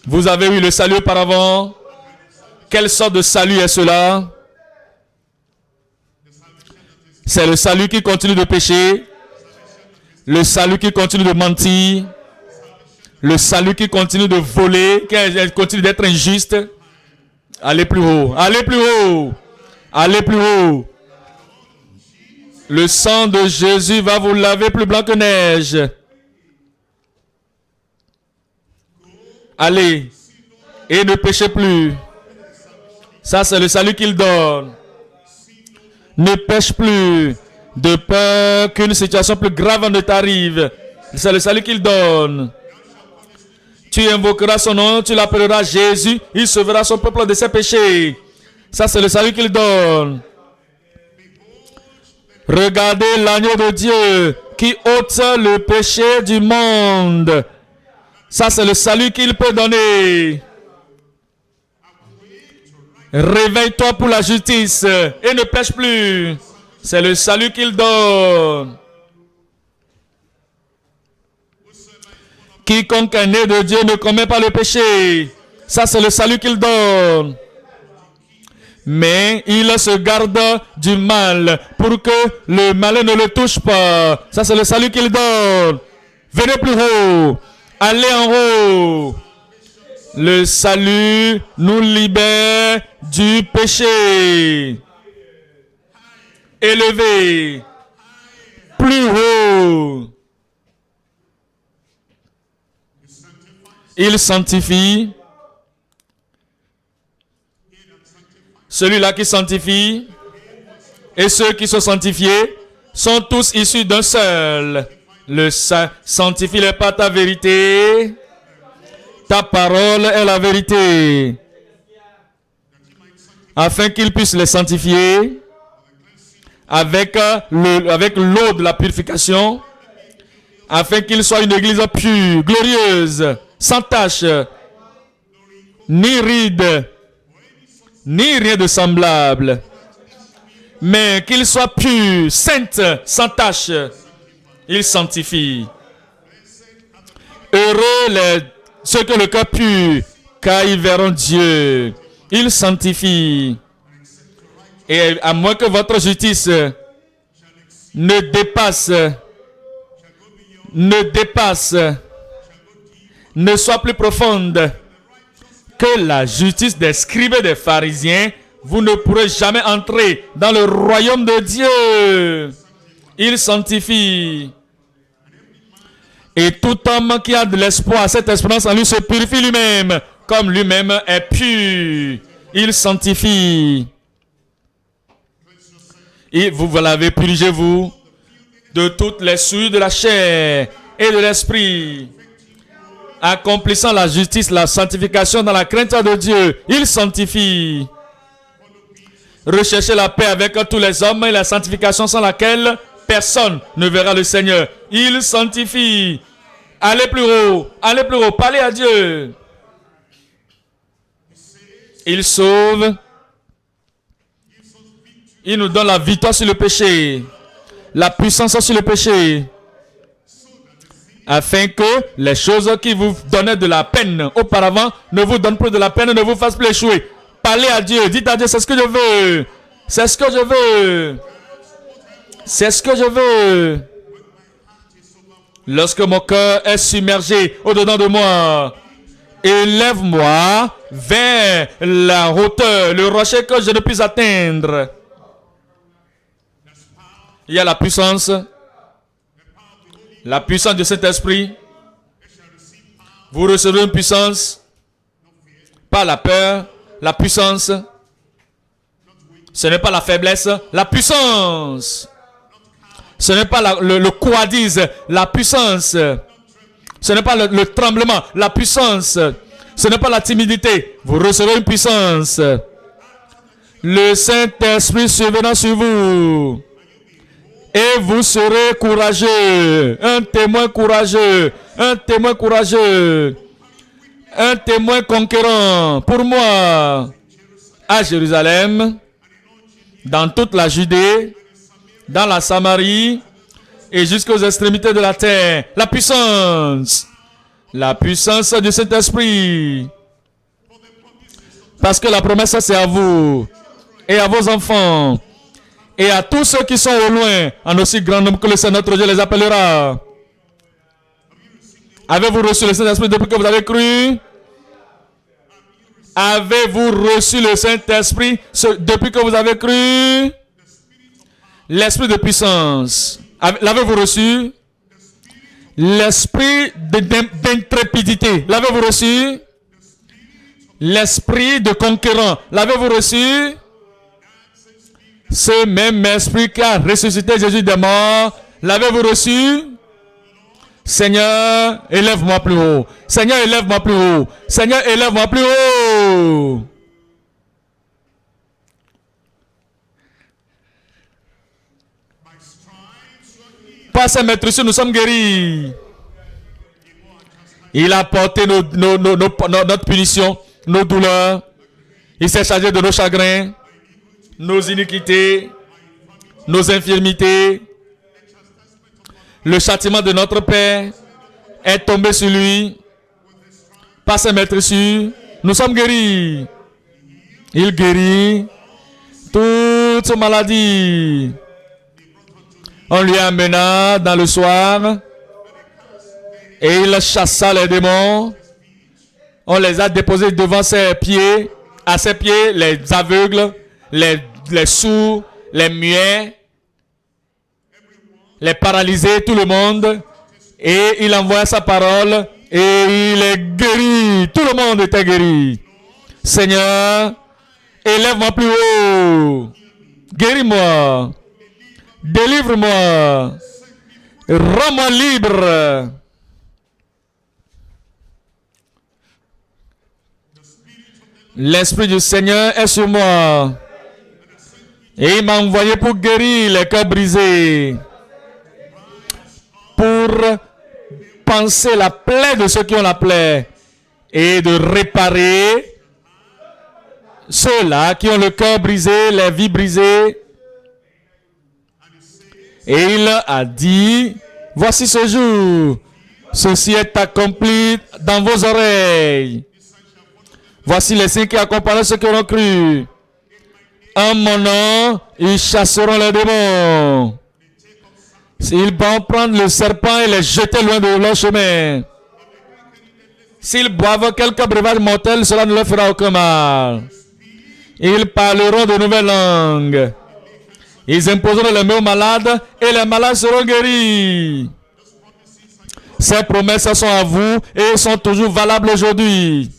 Vous avez eu le salut auparavant. Quelle sorte de salut est cela? C'est le salut qui continue de pécher. Le salut qui continue de mentir. Le salut qui continue de voler, qui continue d'être injuste. Allez plus haut. Allez plus haut. Allez plus haut. Le sang de Jésus va vous laver plus blanc que neige. Allez. Et ne péchez plus. Ça, c'est le salut qu'il donne. Ne pêche plus. De peur qu'une situation plus grave ne t'arrive. C'est le salut qu'il donne. Tu invoqueras son nom, tu l'appelleras Jésus, il sauvera son peuple de ses péchés. Ça, c'est le salut qu'il donne. Regardez l'agneau de Dieu qui ôte le péché du monde. Ça, c'est le salut qu'il peut donner. Réveille-toi pour la justice et ne pêche plus. C'est le salut qu'il donne. Quiconque est né de Dieu ne commet pas le péché. Ça, c'est le salut qu'il donne. Mais il se garde du mal pour que le malin ne le touche pas. Ça, c'est le salut qu'il donne. Venez plus haut. Allez en haut. Le salut nous libère du péché. Élevé. Plus haut. Il sanctifie. Celui-là qui sanctifie et ceux qui sont sanctifiés sont tous issus d'un seul. Le Saint sanctifie les pas ta vérité. Ta parole est la vérité. Afin qu'il puisse les sanctifier avec l'eau de la purification. Afin qu'il soit une église pure, glorieuse, sans tache, ni ride, ni rien de semblable, mais qu'il soit pur, sainte, sans tache. Il sanctifie. Heureux ceux que le cœur pur, car ils verront Dieu. Il sanctifie. Et à moins que votre justice ne dépasse, ne soit plus profonde que la justice des scribes et des pharisiens, vous ne pourrez jamais entrer dans le royaume de Dieu. Il sanctifie. Et tout homme qui a de l'espoir, cette espérance en lui se purifie lui-même, comme lui-même est pur. Il sanctifie. Et vous l'avez purgé, vous, de toutes les souillures de la chair et de l'esprit, accomplissant la justice, la sanctification dans la crainte de Dieu. Il sanctifie. Recherchez la paix avec tous les hommes et la sanctification sans laquelle personne ne verra le Seigneur. Il sanctifie. Allez plus haut, parlez à Dieu. Il sauve. Il nous donne la victoire sur le péché, la puissance sur le péché, afin que les choses qui vous donnaient de la peine auparavant ne vous donnent plus de la peine, ne vous fassent plus échouer. Parlez à Dieu, dites à Dieu, c'est ce que je veux, c'est ce que je veux, c'est ce que je veux. Lorsque mon cœur est submergé au-dedans de moi, élève-moi vers la hauteur, le rocher que je ne puis atteindre. Il y a la puissance de cet esprit. Vous recevrez une puissance, pas la peur, la puissance. Ce n'est pas la faiblesse, la puissance. Ce n'est pas le couadise, la puissance. Ce n'est pas le tremblement, la puissance. Ce n'est pas la timidité. Vous recevrez une puissance. Le Saint-Esprit survenant sur vous. Et vous serez courageux. Un témoin courageux. Un témoin courageux. Un témoin conquérant. Pour moi, à Jérusalem, dans toute la Judée, dans la Samarie et jusqu'aux extrémités de la terre. La puissance du Saint-Esprit. Parce que la promesse, c'est à vous et à vos enfants et à tous ceux qui sont au loin, en aussi grand nombre que le Seigneur notre Dieu les appellera. Avez-vous reçu le Saint-Esprit depuis que vous avez cru? Avez-vous reçu le Saint-Esprit depuis que vous avez cru? L'esprit de puissance, l'avez-vous reçu? L'esprit d'intrépidité, l'avez-vous reçu? L'esprit de conquérant, l'avez-vous reçu? Ce même esprit qui a ressuscité Jésus des morts, l'avez-vous reçu? Seigneur, élève-moi plus haut. Seigneur, élève-moi plus haut. Seigneur, élève-moi plus haut. Par sa maîtrise, nous sommes guéris. Il a porté notre punition, nos douleurs. Il s'est chargé de nos chagrins, nos iniquités, nos infirmités. Le châtiment de notre Père est tombé sur lui. Par sa maîtrise, nous sommes guéris. Il guérit toute maladie. On lui amena dans le soir et il chassa les démons. On les a déposés devant ses pieds. À ses pieds, les aveugles, les sourds, les muets, les paralysés, tout le monde. Et il envoya sa parole et il est guéri. Tout le monde était guéri. Seigneur, élève-moi plus haut. Guéris-moi. Délivre-moi. Rends-moi libre. L'Esprit du Seigneur est sur moi. Et il m'a envoyé pour guérir les cœurs brisés. Pour panser la plaie de ceux qui ont la plaie. Et de réparer ceux-là qui ont le cœur brisé, les vies brisées. Et il a dit, voici ce jour, ceci est accompli dans vos oreilles. Voici les signes qui accompagnent ceux qui auront cru. En mon nom, ils chasseront les démons. S'ils vont prendre le serpent et les jeter loin de leur chemin. S'ils boivent quelques breuvages mortels, cela ne leur fera aucun mal. Ils parleront de nouvelles langues. Ils imposeront les mains aux malades et les malades seront guéris. Ces promesses sont à vous et sont toujours valables aujourd'hui.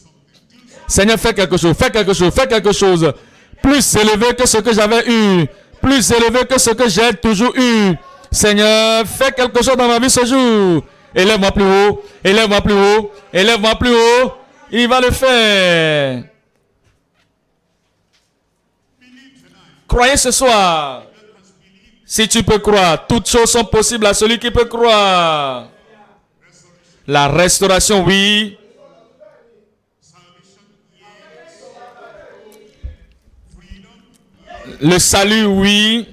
Seigneur, fais quelque chose, fais quelque chose, fais quelque chose. Plus élevé que ce que j'avais eu. Plus élevé que ce que j'ai toujours eu. Seigneur, fais quelque chose dans ma vie ce jour. Élève-moi plus haut, élève-moi plus haut, élève-moi plus haut. Il va le faire. Croyez ce soir. Si tu peux croire, toutes choses sont possibles à celui qui peut croire. La restauration, oui. Le salut, oui.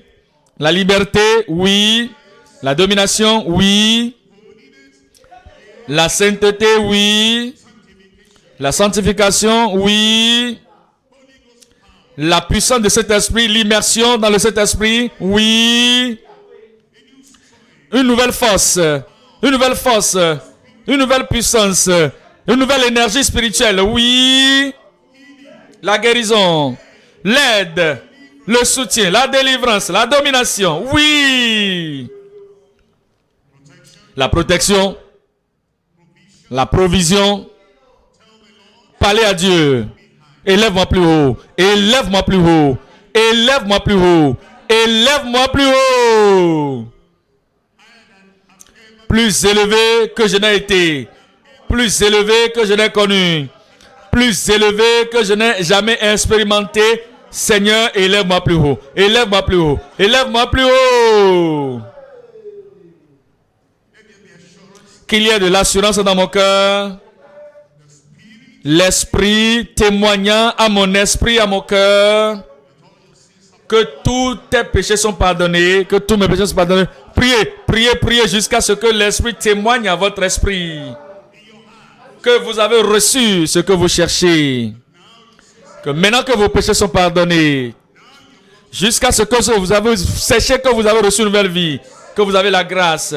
La liberté, oui. La domination, oui. La sainteté, oui. La sanctification, oui. La puissance de cet esprit, l'immersion dans le Saint-Esprit, oui. Une nouvelle force, une nouvelle force, une nouvelle puissance, une nouvelle énergie spirituelle, oui. La guérison, l'aide, le soutien, la délivrance, la domination, oui. La protection, la provision. Parlez à Dieu. Élève-moi plus haut. Élève-moi plus haut. Élève-moi plus haut. Élève-moi plus haut. Plus élevé que je n'ai été. Plus élevé que je n'ai connu. Plus élevé que je n'ai jamais expérimenté. Seigneur, élève-moi plus haut. Élève-moi plus haut. Élève-moi plus haut. Qu'il y ait de l'assurance dans mon cœur. L'esprit témoignant à mon esprit, à mon cœur, que tous tes péchés sont pardonnés, que tous mes péchés sont pardonnés. Priez, priez, priez jusqu'à ce que l'esprit témoigne à votre esprit que vous avez reçu ce que vous cherchez. Que maintenant que vos péchés sont pardonnés, jusqu'à ce que vous avez séché, que vous avez reçu une nouvelle vie, que vous avez la grâce,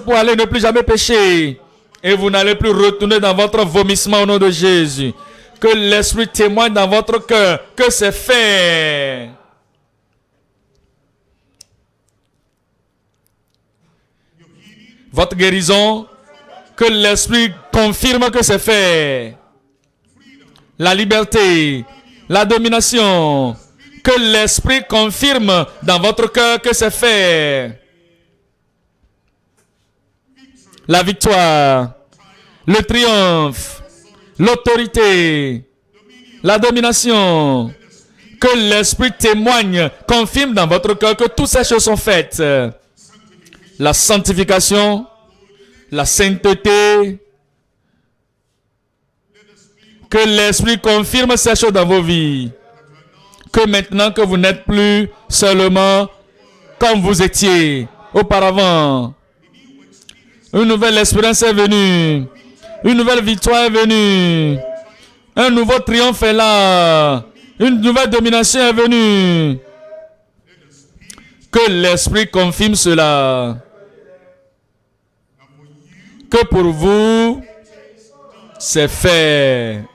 pour aller ne plus jamais pécher. Et vous n'allez plus retourner dans votre vomissement au nom de Jésus. Que l'Esprit témoigne dans votre cœur que c'est fait. Votre guérison, que l'Esprit confirme que c'est fait. La liberté, la domination, que l'Esprit confirme dans votre cœur que c'est fait. La victoire, le triomphe, l'autorité, la domination, que l'Esprit témoigne, confirme dans votre cœur que toutes ces choses sont faites. La sanctification, la sainteté, que l'Esprit confirme ces choses dans vos vies. Que maintenant que vous n'êtes plus seulement comme vous étiez auparavant. Une nouvelle espérance est venue. Une nouvelle victoire est venue. Un nouveau triomphe est là. Une nouvelle domination est venue. Que l'Esprit confirme cela. Que pour vous, c'est fait.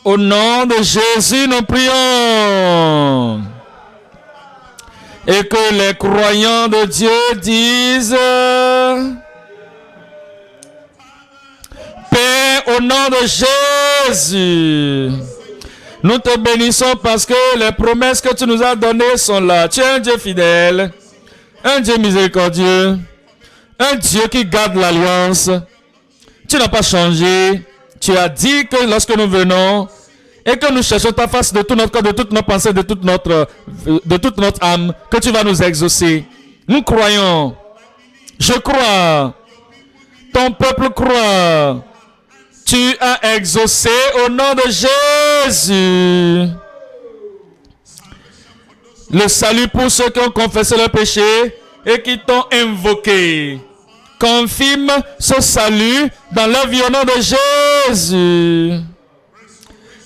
Au nom de Jésus, nous prions. Et que les croyants de Dieu disent: Père, au nom de Jésus, nous te bénissons parce que les promesses que tu nous as données sont là. Tu es un Dieu fidèle, un Dieu miséricordieux, un Dieu qui garde l'alliance. Tu n'as pas changé. Tu as dit que lorsque nous venons et que nous cherchons ta face de tout notre corps, de toutes nos pensées, de toute notre âme, que tu vas nous exaucer. Nous croyons. Je crois. Ton peuple croit. Tu as exaucé au nom de Jésus. Le salut pour ceux qui ont confessé leurs péchés et qui t'ont invoqué. Confirme ce salut dans leur vie au nom de Jésus.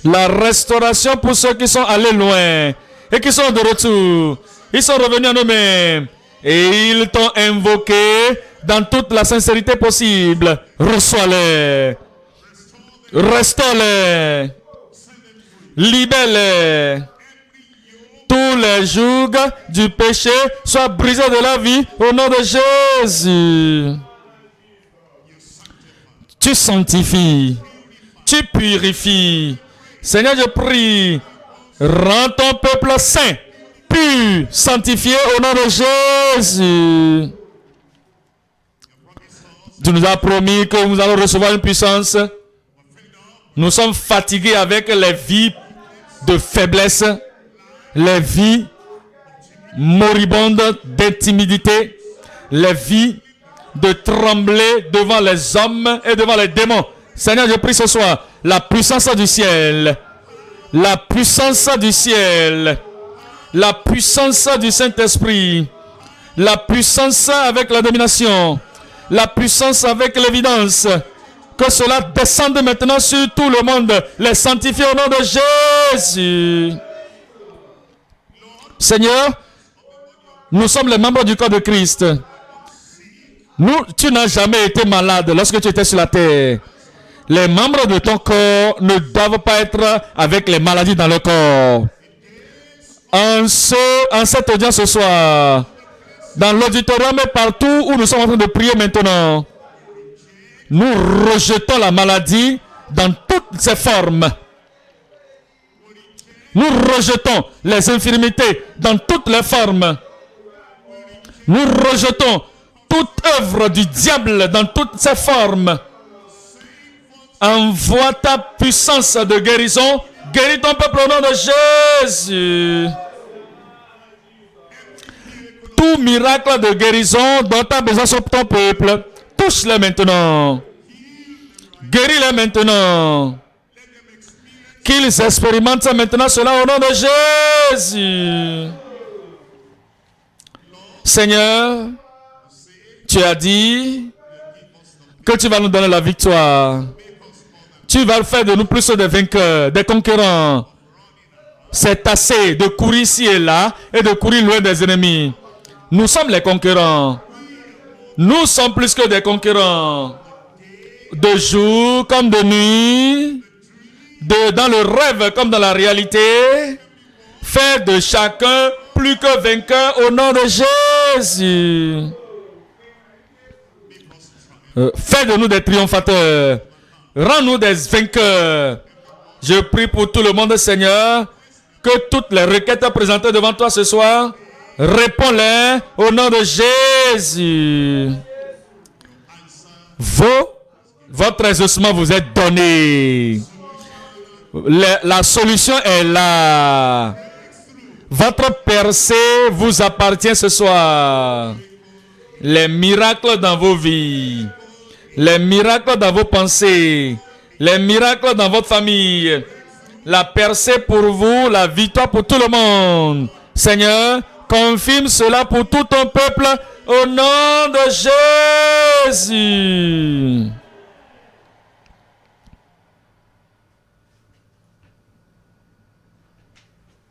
La restauration pour ceux qui sont allés loin et qui sont de retour. Ils sont revenus à eux-mêmes et ils t'ont invoqué dans toute la sincérité possible. Reçois-les. Restaure-les. Libère-les. Tous les jougs du péché soient brisés de la vie au nom de Jésus. Tu sanctifies. Tu purifies. Seigneur, je prie. Rends ton peuple saint, pur, sanctifié au nom de Jésus. Tu nous as promis que nous allons recevoir une puissance. Nous sommes fatigués avec les vies de faiblesse, les vies moribondes d'intimidité, les vies de trembler devant les hommes et devant les démons. Seigneur, je prie ce soir, la puissance du ciel, la puissance du ciel, la puissance du Saint-Esprit, la puissance avec la domination, la puissance avec l'évidence, que cela descende maintenant sur tout le monde, les sanctifier au nom de Jésus. Seigneur, nous sommes les membres du corps de Christ. Tu n'as jamais été malade lorsque tu étais sur la terre. Les membres de ton corps ne doivent pas être avec les maladies dans le corps. En cette audience ce soir, dans l'auditorium et partout où nous sommes en train de prier maintenant, nous rejetons la maladie dans toutes ses formes. Nous rejetons les infirmités dans toutes les formes. Nous rejetons toute œuvre du diable dans toutes ses formes. Envoie ta puissance de guérison. Guéris ton peuple au nom de Jésus. Tout miracle de guérison dont tu as besoin sur ton peuple, touche-les maintenant. Guéris-les maintenant. Qu'ils expérimentent maintenant cela au nom de Jésus. Seigneur, tu as dit que tu vas nous donner la victoire. Tu vas faire de nous plus des vainqueurs, des conquérants. C'est assez de courir ici et là et de courir loin des ennemis. Nous sommes les conquérants. Nous sommes plus que des conquérants. De jour comme de nuit, dans le rêve comme dans la réalité. Fais de chacun plus que vainqueur au nom de Jésus. Fais de nous des triomphateurs. Rends-nous des vainqueurs. Je prie pour tout le monde, Seigneur, que toutes les requêtes présentées devant toi ce soir, réponds-les au nom de Jésus. Votre exaucement vous est donné. La solution est là. Votre percée vous appartient ce soir. Les miracles dans vos vies, les miracles dans vos pensées, les miracles dans votre famille, la percée pour vous, la victoire pour tout le monde. Seigneur, confirme cela pour tout ton peuple au nom de Jésus.